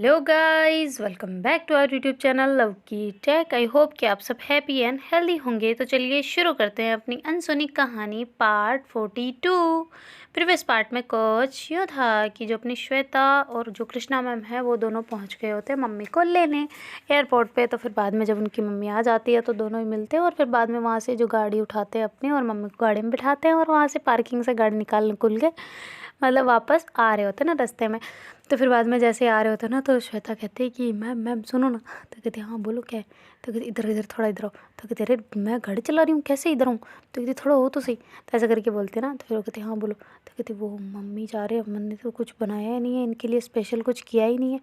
Hello guys, welcome back to our YouTube channel love की tech. I hope कि आप सब हैप्पी एंड हेल्दी होंगे। तो चलिए शुरू करते हैं अपनी अनसुनी कहानी पार्ट 42। प्रीवियस पार्ट में कुछ यूँ था कि जो अपनी श्वेता और जो कृष्णा मैम है वो दोनों पहुंच गए होते हैं मम्मी को लेने एयरपोर्ट पे। तो फिर बाद में जब उनकी मम्मी आ जाती है तो दोनों ही मिलते हैं और फिर बाद में वहाँ से जो गाड़ी उठाते हैं अपनी और मम्मी को गाड़ी में बिठाते हैं और वहाँ से पार्किंग से गाड़ी निकाल के मतलब वापस आ रहे होते हैं ना रास्ते में। तो फिर बाद में जैसे आ रहे होते हैं ना तो श्वेता कहती है कि मैम सुनो ना। तो कहती है हाँ बोलो क्या है। तो कहती इधर इधर थोड़ा इधर आओ। तो कहते अरे मैं गाड़ी चला रही हूँ कैसे इधर हूँ। तो कहती थोड़ा हो तो सही। तो ऐसा करके बोलते ना तो फिर वो कहते हाँ बोलो। तो कहती वो मम्मी जा रहे हैं, मैंने तो कुछ बनाया ही नहीं है इनके लिए, स्पेशल कुछ किया ही नहीं है।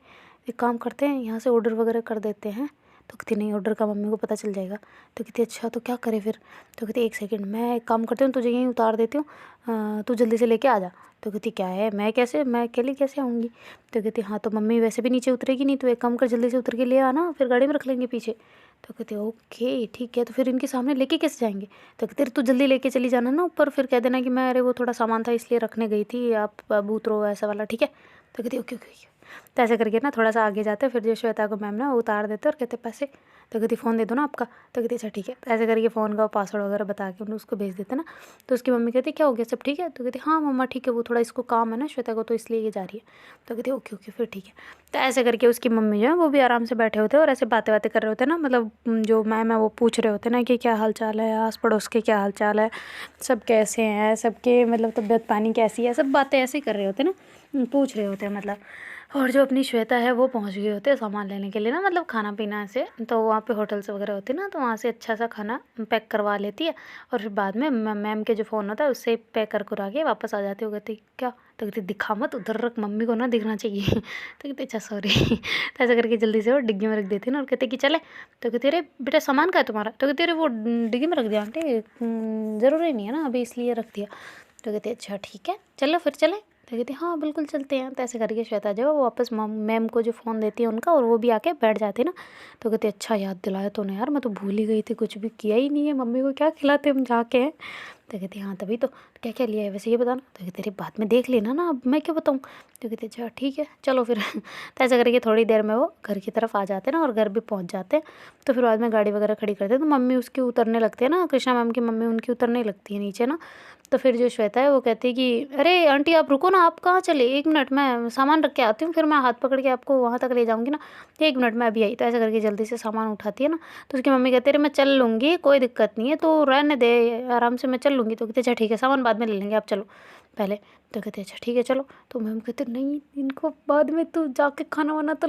एक काम करते हैं यहाँ से ऑर्डर वगैरह कर देते हैं। तो कहती नहीं ऑर्डर का मम्मी को पता चल जाएगा। तो कहती अच्छा तो क्या करें फिर। तो कहती एक सेकंड मैं एक काम करती हूँ तुझे यहीं उतार देती हूँ, तू जल्दी से लेके आ जा। तो कहती क्या है मैं अकेली कैसे आऊँगी। तो कहती हाँ तो मम्मी वैसे भी नीचे उतरेगी नहीं, तो एक काम कर जल्दी से उतर के ले आना, फिर गाड़ी में रख लेंगे पीछे। तो कहते ओके ठीक है। तो फिर इनके सामने लेके कैसे जाएंगे। तो कहते तू जल्दी लेके चली जाना ना ऊपर, फिर कह देना कि मैं अरे वो थोड़ा सामान था इसलिए रखने गई थी, आप अब उतरो ऐसा वाला ठीक है। तो कहती ओके ओके। तो ऐसे करके ना थोड़ा सा आगे जाते फिर जो श्वेता को मैम ना उतार देते और कहते पैसे। तो कहती फ़ोन दे दो ना आपका। तो कहती अच्छा ठीक है। तो ऐसे करके फ़ोन का पासवर्ड वगैरह बता के उन्हें उसको भेज देते ना। तो उसकी मम्मी कहती क्या हो गया सब ठीक है। तो कहती हाँ मम्मा ठीक है, वो थोड़ा इसको काम है ना श्वेता को तो इसलिए ये जा रही है। तो कहती ओके ओके फिर ठीक है। तो ऐसे करके उसकी मम्मी जो है वो भी आराम से बैठे होते हैं और ऐसे बातें बातें कर रहे होते हैं ना, मतलब जो मैम है वो पूछ रहे होते हैं ना कि क्या हाल चाल है, आस पड़ोस के क्या हाल चाल है, सब कैसे हैं, सबके मतलब तबीयत पानी कैसी है, सब बातें ऐसे ही कर रहे होते हैं ना, पूछ रहे होते हैं मतलब। और जो अपनी श्वेता है वो पहुंच गए होते हैं सामान लेने के लिए ना, मतलब खाना पीना से। तो वहाँ पे होटल्स वगैरह होते हैं ना, तो वहाँ से अच्छा सा खाना पैक करवा लेती है और फिर बाद में मैम के जो फ़ोन होता है उससे पैक कर करा के वापस आ जाती है। वो कहती क्या। तो कहती दिखा मत उधर रख, मम्मी को ना दिखना चाहिए। तो कहती अच्छा सॉरी। तो ऐसा करके जल्दी से वो डिग्गी में रख देती है ना और कहते कि चले। तो कहती अरे बेटा सामान का है तुम्हारा। तो कहती अरे वो डिग्गी में रख दिया आंटी, ज़रूरी नहीं है ना अभी इसलिए रख दिया। तो कहती अच्छा ठीक है चलो फिर चले। तो कहती हाँ बिल्कुल चलते हैं। तो ऐसे करके श्वेता जो है वो वापस मैम को जो फ़ोन देती है उनका और वो भी आके बैठ जाती है ना। तो कहती अच्छा याद दिलाया तूने यार, मैं तो भूल ही गई थी, कुछ भी किया ही नहीं है, मम्मी को क्या खिलाते हम जाके हैं। तो कहती हाँ तभी तो क्या क्या लिया है वैसे ये बताना। तो कहती अरे बाद में देख लेना ना, अब मैं क्या बताऊँ। तो कहती अच्छा ठीक है चलो फिर। तो ऐसा करके थोड़ी देर में वो घर की तरफ आ जाते हैं ना और घर भी पहुँच जाते हैं। तो फिर बाद में गाड़ी वगैरह खड़ी करते हैं तो मम्मी उसकी उतरने लगती है ना, कृष्णा मैम की मम्मी उनकी उतरने लगती है नीचे ना। तो फिर जो श्वेता है वो कहती है कि अरे आंटी आप रुको ना, आप कहाँ चले, एक मिनट मैं सामान रख के आती हूँ, फिर मैं हाथ पकड़ के आपको वहाँ तक ले जाऊँगी ना, एक मिनट में अभी आई। तो ऐसा करके जल्दी से सामान उठाती है ना। तो उसकी मम्मी कहती है अरे मैं चल लूँगी कोई दिक्कत नहीं है, तो रहने दे आराम से मैं चल लूँगी। तो कहते अच्छा ठीक है सामान बाद में ले लेंगे आप चलो पहले। तो कहते अच्छा ठीक है चलो। तो मैम कहते नहीं इनको बाद में तू जाके खाना वाना तो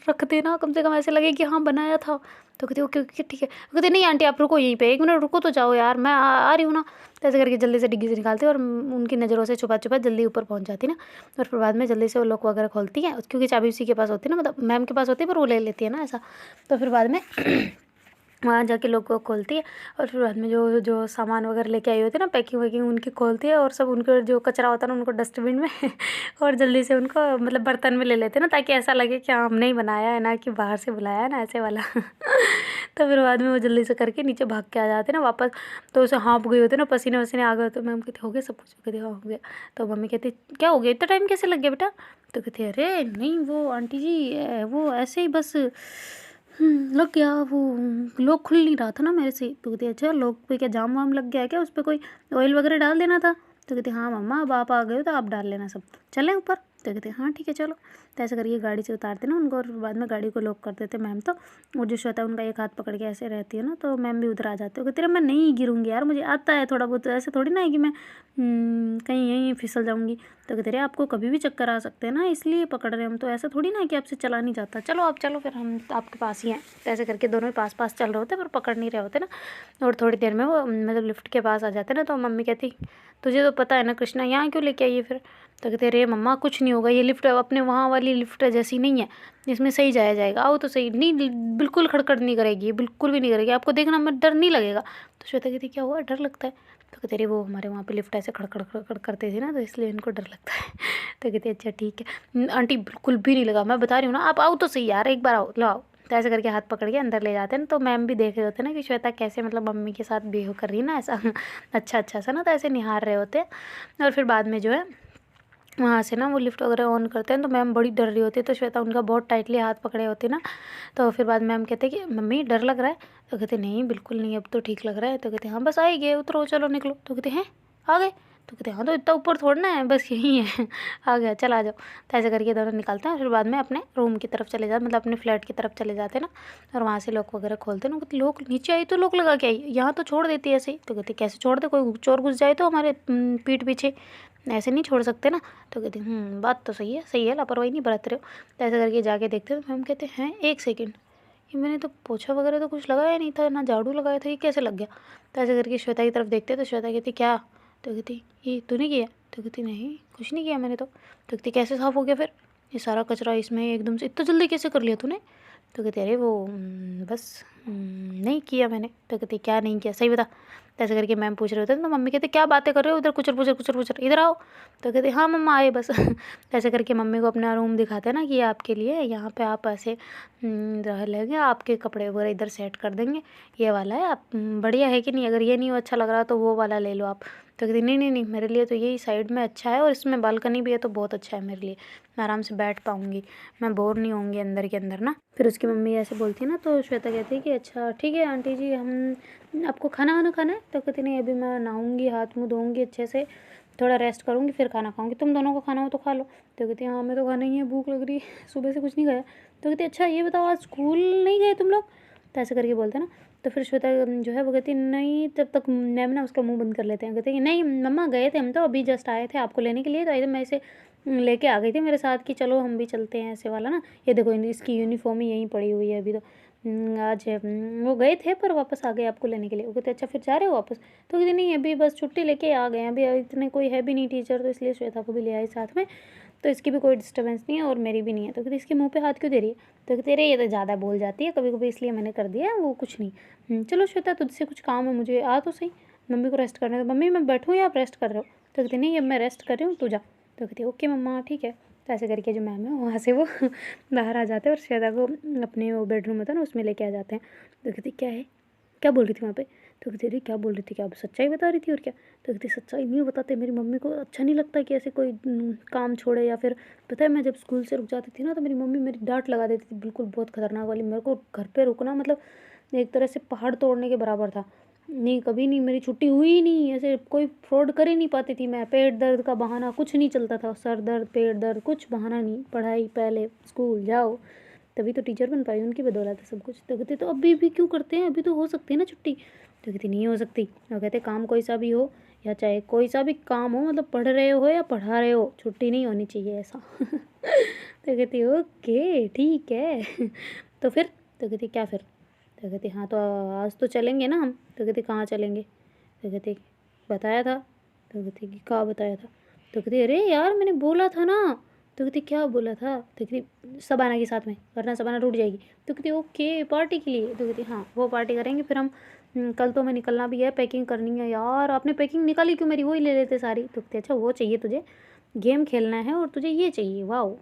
रख देना, कम से कम ऐसे लगे कि हाँ बनाया था। तो कहते ओके ओके ठीक है। कहते नहीं आंटी आप रुको यहीं पे, एक मिनट रुको तो जाओ यार, मैं आ रही हूँ ना। तो ऐसे करके जल्दी से डिग्गी से निकालती है और उनकी नज़रों से छुपा छुपा जल्दी ऊपर पहुँच जाती है ना। और फिर बाद में जल्दी से वो लॉक वगैरह खोलती है क्योंकि चाबी उसी के पास होती है ना, मतलब मैम के पास होती है पर वो ले लेती है ना ऐसा। तो फिर बाद में वहाँ जाके लोग को खोलती है और फिर बाद में जो जो सामान वगैरह लेके आई होती है ना, पैकिंग वैकिंग उनकी खोलती है और सब उनका जो कचरा होता है ना उनको डस्टबिन में और जल्दी से उनको मतलब बर्तन में ले लेते हैं ना, ताकि ऐसा लगे कि हाँ हमने ही बनाया है ना कि बाहर से बुलाया है ना ऐसे वाला। तो फिर बाद में वो जल्दी से करके नीचे भाग के आ जाते हैं ना वापस। तो उसे हाँप गई होती है ना, पसीने वसीने आ गए। तो मैम कहती हो गया सब कुछ। कहती हाँ हो गया। तो मम्मी कहती क्या हो गया इतना टाइम कैसे लग गया बेटा। तो कहती अरे नहीं वो आंटी जी वो ऐसे ही बस लग गया, वो लॉक खुल नहीं रहा था ना मेरे से। तो कहती अच्छा लॉक पे क्या जाम वाम लग गया है क्या, उस पर कोई ऑयल वगैरह डाल देना था। तो कहती हाँ मम्मा अब आप आ गए हो तो आप डाल लेना सब, चलें ऊपर। तो कहते हाँ ठीक है चलो। तो ऐसे करके गाड़ी से उतारते ना उनको और बाद में गाड़ी को लॉक कर देते मैम। तो और जो श्वेता उनका एक हाथ पकड़ के ऐसे रहती है ना, तो मैम भी उधर आ जाते हो। कहते मैं नहीं गिरूंगी यार, मुझे आता है थोड़ा बहुत, ऐसे थोड़ी ना है कि मैं कहीं यहीं फिसल जाऊंगी। तो कहते रहे आपको कभी भी चक्कर आ सकते हैं ना इसलिए पकड़ रहे हम, तो ऐसा थोड़ी ना है कि आपसे चला नहीं जाता, चलो आप चलो फिर हम आपके पास ही हैं। तो ऐसे करके दोनों ही पास पास चल रहे होते पर पकड़ नहीं रहे होते ना। और थोड़ी देर में वो मतलब लिफ्ट के पास आ जाते ना। तो मम्मी कहती तुझे तो पता है ना कृष्णा यहाँ क्यों लेके आई है फिर। तो कहते रे मम्मा कुछ नहीं होगा, ये लिफ्ट अपने वहाँ वाली लिफ्ट जैसी नहीं है, इसमें सही जाया जाएगा, आओ तो सही। नहीं बिल्कुल खड़खड़ नहीं करेगी, बिल्कुल भी नहीं करेगी, आपको देखना में डर नहीं लगेगा। तो श्वेता कहती क्या हुआ डर लगता है। तो कहते रहे वो हमारे वहाँ पे लिफ्ट ऐसे खड़खड़ खड़खड़ करते थे ना, तो इसलिए इनको डर लगता है। तो कहते अच्छा ठीक है आंटी बिल्कुल भी नहीं लगा, मैं बता रही हूँ ना, आप आओ तो सही यार, एक बार आओ लो आओ। तो ऐसे करके हाथ पकड़ के अंदर ले जाते हैं ना। तो मैम भी देख रहे होते हैं ना कि श्वेता कैसे मतलब मम्मी के साथ बिहेव कर रही है ना ऐसा। अच्छा अच्छा सा ना, तो ऐसे निहार रहे होते हैं। और फिर बाद में जो है वहाँ से ना वो लिफ्ट वगैरह ऑन करते हैं, तो मैम बड़ी डर रही होती है, तो श्वेता उनका बहुत टाइटली हाथ पकड़े होती है ना। तो फिर बाद में मैम कहते हैं कि मम्मी डर लग रहा है, तो कहते नहीं बिल्कुल नहीं, अब तो ठीक लग रहा है। तो कहते हाँ बस आ ही गए, उतरो चलो निकलो। तो कहते हैं आ गए। तो कहते हाँ तो इतना ऊपर थोड़ना है, बस यही है आ गया चल आ जाओ। तो ऐसे करके दोनों निकलते हैं, फिर बाद में अपने रूम की तरफ चले जाते, मतलब अपने फ्लैट की तरफ चले जाते हैं ना। और वहाँ से लॉक वगैरह खोलते हैं ना। कहते लोक नीचे आई तो लॉक लगा के आई, यहाँ तो छोड़ देती है ऐसे ही। तो कहते कैसे छोड़ दे, कोई चोर घुस जाए तो हमारे पीठ पीछे, ऐसे नहीं छोड़ सकते ना। तो कहती बात तो सही है, लापरवाही नहीं बरत रहे हो। तो ऐसे करके जाके देखते हैं, तो मैम कहते हैं एक सेकेंड, ये मैंने तो पोछा वगैरह तो कुछ लगाया नहीं था ना, झाड़ू लगाया था, ये कैसे लग गया। तो ऐसे करके श्वेता की तरफ देखते तो श्वेता कहती क्या। तो कहती ये तूने किया। तो कहती नहीं कुछ नहीं किया मैंने तो। कहती कैसे साफ़ हो गया फिर, ये सारा कचरा इसमें एकदम से इतना जल्दी कैसे कर लिया तूने। तो कहती अरे वो बस नहीं किया मैंने। तो कहती क्या नहीं किया सही बता। तो ऐसे करके मैम पूछ रहे होते हैं, तो मम्मी कहते क्या बातें कर रहे हो, उधर कुचर पुचर कुचर पुचर, इधर आओ। तो कहते हाँ मम्मा आए बस तो ऐसे करके मम्मी को अपना रूम दिखाते हैं ना कि ये आपके लिए, यहाँ पे आप ऐसे रह लेंगे, आपके कपड़े वगैरह इधर सेट कर देंगे, ये वाला है आप बढ़िया है कि नहीं, अगर ये नहीं अच्छा लग रहा तो वो वाला ले लो आप। तो कहती नहीं नहीं नहीं मेरे लिए तो यही साइड में अच्छा है, और इसमें बालकनी भी है तो बहुत अच्छा है मेरे लिए, मैं आराम से बैठ पाऊँगी, मैं बोर नहीं होंगी अंदर के अंदर ना। फिर उसकी मम्मी ऐसे बोलती है ना, तो श्वेता कहती है कि अच्छा ठीक है आंटी जी, हम आपको खाना वाना खाना है। तो कहती नहीं अभी मैं नहाऊँगी, हाथ मुँह धोऊँगी अच्छे से, थोड़ा रेस्ट करूँगी, फिर खाना खाऊँगी, तुम दोनों को खाना हो तो खा लो। तो कहती हाँ हमें तो खाना ही है, भूख लग रही है, सुबह से कुछ नहीं खाया। तो कहती अच्छा ये बताओ आज स्कूल नहीं गए तुम लोग। तो ऐसे करके बोलते हैं ना। तो फिर श्वेता जो है वो कहती नहीं, तब तक मैम ना उसका मुंह बंद कर लेते हैं, कहते हैं कि नहीं मम्मा गए थे हम, तो अभी जस्ट आए थे आपको लेने के लिए, तो एकदम मैं इसे लेके आ गई थी मेरे साथ कि चलो हम भी चलते हैं ऐसे वाला ना। ये देखो इसकी यूनिफॉर्म ही यहीं पड़ी हुई है अभी तो। आज वो गए थे पर वापस आ गए आपको लेने के लिए। वो कहते अच्छा फिर जा रहे हो वापस। तो कहते नहीं अभी बस छुट्टी लेके आ गए हैं, अभी इतने कोई है भी नहीं टीचर, तो इसलिए श्वेता को भी ले आई साथ में, तो इसकी भी कोई डिस्टर्बेंस नहीं है और मेरी भी नहीं है। तो कहते इसके मुंह पे हाथ क्यों दे रही है। तो कहते अरे ये तो ज़्यादा बोल जाती है कभी कभी, इसलिए मैंने कर दिया, वो कुछ नहीं। चलो श्वेता तुझसे कुछ काम है, मुझे आ तो सही, मम्मी को रेस्ट करने दो। मम्मी मैं बैठूँ या आप रेस्ट कर रहे हो। तो कहती नहीं अब मैं रेस्ट कर रही हूँ, तू जा। तो कहती ओके मम्मा ठीक है। तो ऐसे करके जो मैम है वहाँ से वो बाहर आ जाते हैं और श्वेता को अपने वो बेडरूम होता है ना उसमें लेके आ जाते हैं। तो कहती क्या है, क्या बोल रही थी वहाँ पे। तो कहती अरे क्या बोल रही थी, क्या सच्चाई बता रही थी और क्या। तो कहती सच्चाई नहीं बताते, मेरी मम्मी को अच्छा नहीं लगता कि ऐसे कोई काम छोड़े, या फिर पता है मैं जब स्कूल से रुक जाती थी ना तो मेरी मम्मी मेरी डांट लगा देती थी, बिल्कुल बहुत खतरनाक वाली। मेरे को घर पे रुकना मतलब एक तरह से पहाड़ तोड़ने के बराबर था। नहीं कभी नहीं मेरी छुट्टी हुई ही नहीं, ऐसे कोई फ्रॉड कर ही नहीं पाती थी मैं, पेट दर्द का बहाना कुछ नहीं चलता था, सर दर्द पेट दर्द कुछ बहाना नहीं, पढ़ाई पहले स्कूल जाओ, तभी तो टीचर बन पाई, उनकी बदौलत है सब कुछ। तो कहते तो अभी भी क्यों करते हैं, अभी तो हो सकती है ना छुट्टी। तो कहती नहीं हो सकती। और कहते काम कोई सा भी हो या चाहे कोई सा भी काम हो, मतलब पढ़ रहे हो या पढ़ा रहे हो, छुट्टी नहीं होनी चाहिए ऐसा तो कहती ओके ठीक है तो फिर। तो कहती क्या फिर। तो कहती हाँ तो आज तो चलेंगे ना हम। तो कहती कहाँ चलेंगे। तो कहती बताया था। तो कहती कि कहाँ बताया था। तो कहती अरे यार मैंने बोला था ना। तो कहती क्या बोला था। तो कहती सबाना के साथ में, वरना सबाना टूट जाएगी। तो कहती ओके पार्टी के लिए। तो कहती हाँ वो पार्टी करेंगे फिर हम। कल तो हमें निकलना भी है, पैकिंग करनी है यार, आपने पैकिंग निकाली क्यों मेरी, वही ले लेते सारी। तो कहती अच्छा वो चाहिए तुझे, गेम खेलना है और तुझे ये चाहिए, वाओ।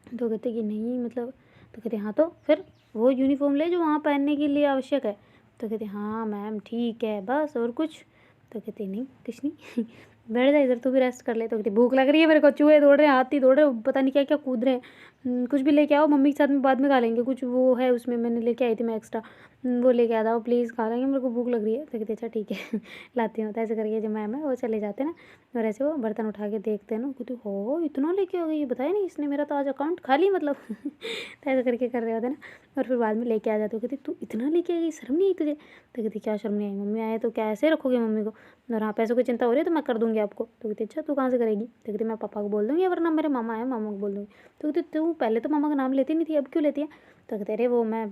तो कहते कि नहीं मतलब। तो कहते हाँ तो फिर वो यूनिफॉर्म ले जो वहाँ पहनने के लिए आवश्यक है। तो कहते हाँ मैम ठीक है बस और कुछ। तो कहते नहीं कुछ नहीं बैठ जा इधर, तू भी रेस्ट कर ले। तो कहती भूख लग रही है मेरे को, चूहे दौड़ रहे हैं, हाथी दौड़ रहे हैं, पता नहीं क्या क्या कूद रहे हैं। कुछ भी लेके आओ, मम्मी के साथ में बाद में खा लेंगे, कुछ वो है उसमें मैंने लेके आई थी मैं एक्स्ट्रा, वो लेके आता हूँ प्लीज़, खा लेंगे, मेरे को भूख लग रही है। तो कहते अच्छा ठीक है लाती हूँ। तो ऐसे करके जो मैम है वो चले जाते हैं ना, और ऐसे वो बर्तन उठा के देखते हैं ना, कहते हो इतना लेके आ गई, ये बताया नहीं इसने, मेरा तो आज अकाउंट खाली मतलब तो ऐसे करके कर रहे होते हैं ना। और फिर बाद में लेके आ जाते हो, कहती तू इतना लेके आ गई, शर्म नहीं आई तुझे। तो कहती क्या शर्म नहीं आई, मम्मी आए तो क्या ऐसे रखोगे मम्मी को, और हाँ पैसों की चिंता हो रही है तो मैं कर दूँगी आपको। तो कहती अच्छा तू कहाँ से करेगी। तो कहती मैं पापा को बोल दूँगी, वरना मेरे मामा है मामा को बोल दूँगी। तो कहती तू पहले तो मामा का नाम लेती नहीं थी, अब क्यों लेती है। तो कहते अरे वो मैं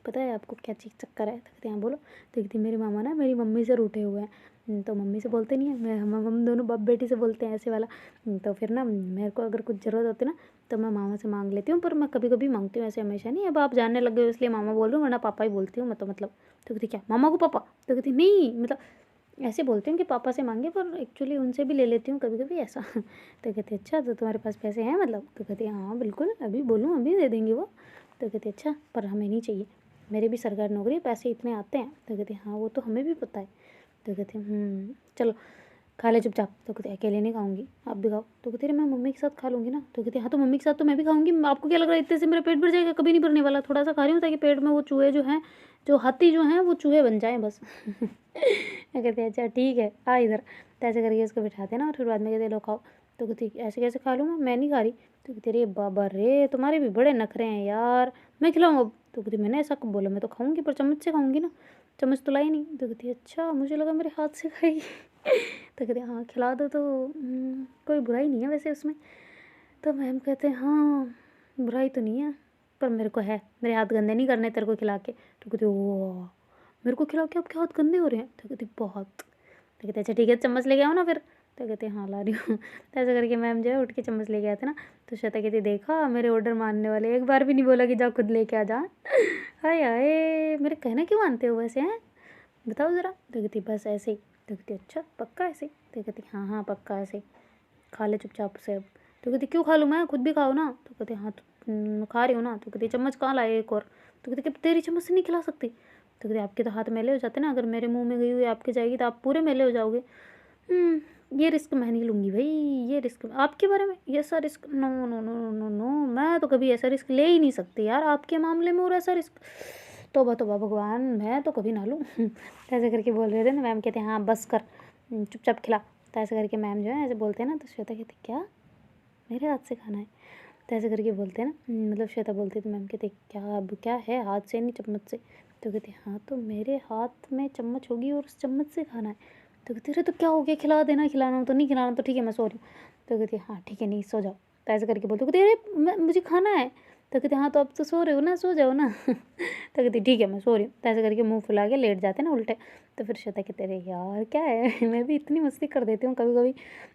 पता है आपको क्या चीज़ चक्कर है। तो कहते हैं बोलो। तो कहती मेरी मामा ना मेरी मम्मी से रूठे हुए हैं, तो मम्मी से बोलते नहीं है, मैं हम दोनों बाप बेटी से बोलते हैं ऐसे वाला। तो फिर ना मेरे को अगर कुछ ज़रूरत होती है ना तो मैं मामा से मांग लेती हूँ, पर मैं कभी कभी मांगती हूँ, ऐसे हमेशा नहीं। अब आप जानने लग गए हो इसलिए मामा बोल रही हूँ, वरना पापा ही बोलती हूँ मैं तो मतलब। तो कहती क्या मामा को पापा। तो कहती नहीं मतलब ऐसे बोलती हूँ कि पापा से मांगे, पर एक्चुअली उनसे भी ले लेती हूँ कभी कभी ऐसा तो कहते अच्छा तो तुम्हारे पास पैसे हैं मतलब। तो कहती हाँ बिल्कुल, अभी बोलूँ अभी दे देंगे वो। तो कहती अच्छा पर हमें नहीं चाहिए, मेरे भी सरकारी नौकरी, पैसे इतने आते हैं। तो कहती हाँ वो तो हमें भी पता है। तो कहती चलो खा ले चुपचाप। तो कहती अकेले नहीं खाऊंगी, आप भी खाओ। तो कहती अरे मैं मम्मी के साथ खा लूँगी ना। तो कहती हाँ तो मम्मी के साथ तो मैं भी खाऊंगी, आपको क्या लग रहा है इतने से मेरा पेट भर जाएगा? कभी नहीं भरने वाला, थोड़ा सा खा रही हूँ ताकि पेट में वो चूहे जो हैं, जो हाथी जो हैं वो चूहे बन जाएँ बस। मैं कहती अच्छा ठीक है आ इधर। तो ऐसे करके उसको बिठाते ना, और फिर बाद में कहते लो खाओ। तो कहती ऐसे कैसे खा लूँ मैं नहीं खा रही। तो कहती अरे बाबा रे तुम्हारे भी बड़े नखरे हैं यार, मैं खिलाऊँ अब। तो कहती मैंने ऐसा कब बोला, मैं तो खाऊंगी पर चम्मच से खाऊंगी ना, चम्मच तो लाई नहीं। तो कहती अच्छा मुझे लगा मेरे हाथ से खाएगी। तो कहते हाँ खिला दो तो कोई बुराई नहीं है वैसे उसमें। तो मैम कहते हैं हाँ बुराई तो नहीं है, पर मेरे को है, मेरे हाथ गंदे नहीं करने तेरे को खिला के। तो कहते ओ मेरे को खिला के आपके हाथ गंदे हो रहे हैं? तो कहती बहुत। तो कहते अच्छा ठीक है चम्मच लेके आओ ना फिर। तो कहते हाँ ला रही हूँ। तो ऐसा करके मैम जो है उठ के चम्मच लेके आते ना। तो श्वेता कहती देखा मेरे ऑर्डर मानने वाले, एक बार भी नहीं बोला कि जाओ खुद लेके आ जा। हाय हाय मेरे कहना क्यों मानते हो वैसे हैं, बताओ ज़रा। तो कहती बस ऐसे ही। तो कहती अच्छा पक्का ऐसे ही? तो कहती हाँ हाँ पक्का ऐसे ही, खा ले चुपचाप से अब। तो कहती क्यों खा लूँ मैं, खुद भी खाओ ना। तो कहती हाँ तो खा रही हूँ ना। तो कहती चम्मच कहाँ लाए एक और। तो कहती कि तेरी चम्मच से नहीं खिला सकती। तो कहती आपके तो हाथ मैले हो जाते ना, अगर मेरे मुंह में गई हुई आपके जाएगी तो आप पूरे मैले हो जाओगे। ये रिस्क मैं नहीं लूँगी भाई, ये रिस्क आपके बारे में, ये ऐसा risk no no no no no, मैं तो कभी ऐसा रिस्क ले ही नहीं सकती यार आपके मामले में, और ऐसा रिस्क तोबा तोबा भगवान मैं तो कभी ना लूँ। ऐसे करके बोल रहे थे ना, मैम कहते हैं हाँ बस कर चुपचाप खिला। तो ऐसे करके मैम जो है ऐसे बोलते हैं ना, तो श्वेता कहती क्या मेरे हाथ से खाना है? तो ऐसे करके बोलते हैं ना, मतलब श्वेता बोलती है तो मैम कहते क्या अब क्या है हाथ से नहीं चम्मच से। तो कहती हाँ तो मेरे हाथ में चम्मच होगी और उस चम्मच से खाना है। तो कहती अरे तो क्या हो गया, खिला देना, खिलाना हो तो नहीं खिलाना तो ठीक है मैं सो रही हूँ। तो कहती हाँ ठीक है नहीं सो जाओ। तो ऐसे करके बोलते कहती अरे मुझे खाना है। तो कहती हाँ तो अब तो सो रहे हो ना, सो जाओ ना। तो कहती ठीक है मैं सो रही हूँ। तो ऐसे करके मुँह फुला के लेट जाते ना उल्टे। तो फिर श्वेता कहते अरे यार क्या है, मैं भी इतनी मस्ती कर देती हूँ कभी कभी।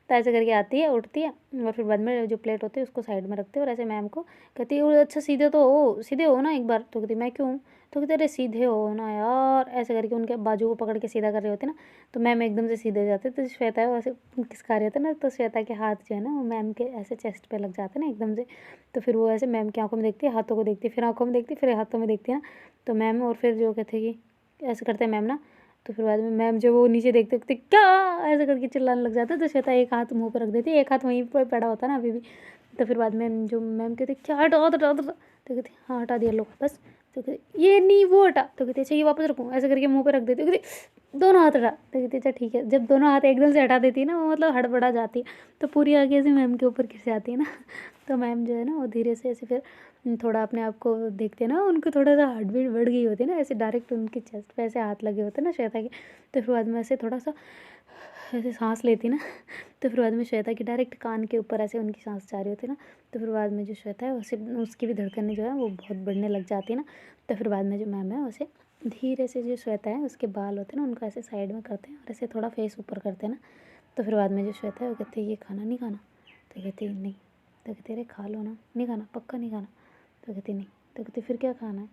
तो ऐसे करके आती है उठती है, और फिर बाद में जो प्लेट होती है उसको साइड में रखते हैं, और ऐसे मैम को कहती है अच्छा सीधे तो हो, सीधे हो ना एक बार। तो कहती मैं क्यों। तो कहते अरे सीधे हो ना यार, ऐसे करके उनके बाजू को पकड़ के सीधा कर रहे होते ना। तो मैम एकदम से सीधे हो जाते, तो श्वेता है वैसे खिसका रहे होते ना, तो श्वेता के हाथ जो है ना वो मैम के ऐसे चेस्ट पे लग जाते ना एकदम से। तो फिर वो ऐसे मैम की आंखों में देखती है, हाथों को देखती है, फिर आंखों में देखती है, फिर हाथों में देखती है ना। तो मैम और फिर जो कहते हैं कि ऐसे करते हैं मैम ना। तो फिर बाद में मैम जो वो नीचे देखते देखते क्या ऐसे करके चिल्लाने लग जाता है। तो श्वेता एक हाथ मुंह पर रख देती है, एक हाथ वहीं पर पड़ा होता है ना अभी भी। तो फिर बाद में जो मैम कहते क्या हटाओ हटाओ हटाओ। तो कहती हाँ हटा दिया लो बस। तो कहती ये नहीं वो हटा। तो कहती अच्छा ये वापस रखूँ, ऐसे करके मुंह पे रख देती। कहती दोनों हाथ हटा। तो कहती अच्छा ठीक है। जब दोनों हाथ एकदम से हटा देती है ना, वो मतलब हड़बड़ा जाती है, तो पूरी आगे से मैम के ऊपर गिर जाती है ना। तो मैम जो है ना वो धीरे से ऐसे फिर थोड़ा अपने आप को देखते ना, उनको थोड़ा सा हार्ट बीट बढ़ गई होती है ना, ऐसे डायरेक्ट उनकी चेस्ट पे ऐसे हाथ लगे होते ना श्वेता के। तो फिर बाद में ऐसे थोड़ा सा ऐसे सांस लेती ना। तो फिर बाद में श्वेता की डायरेक्ट कान के ऊपर ऐसे उनकी सांस जा रही होती है ना। तो फिर बाद में जो श्वेता है वैसे उसकी भी धड़कनें जो है वो बहुत बढ़ने लग जाती है ना। तो फिर बाद में जो मैम है वैसे धीरे से जो श्वेता है उसके बाल होते हैं ना उनको ऐसे साइड में करते हैं, और ऐसे थोड़ा फेस ऊपर करते हैं ना। तो फिर बाद में जो श्वेता है वो कहते हैं ये खाना नहीं खाना। तो कहती नहीं। तो कहती अरे खा लो ना, नहीं खाना पक्का नहीं खाना। तो कहती नहीं। तो कहती फिर क्या खाना है।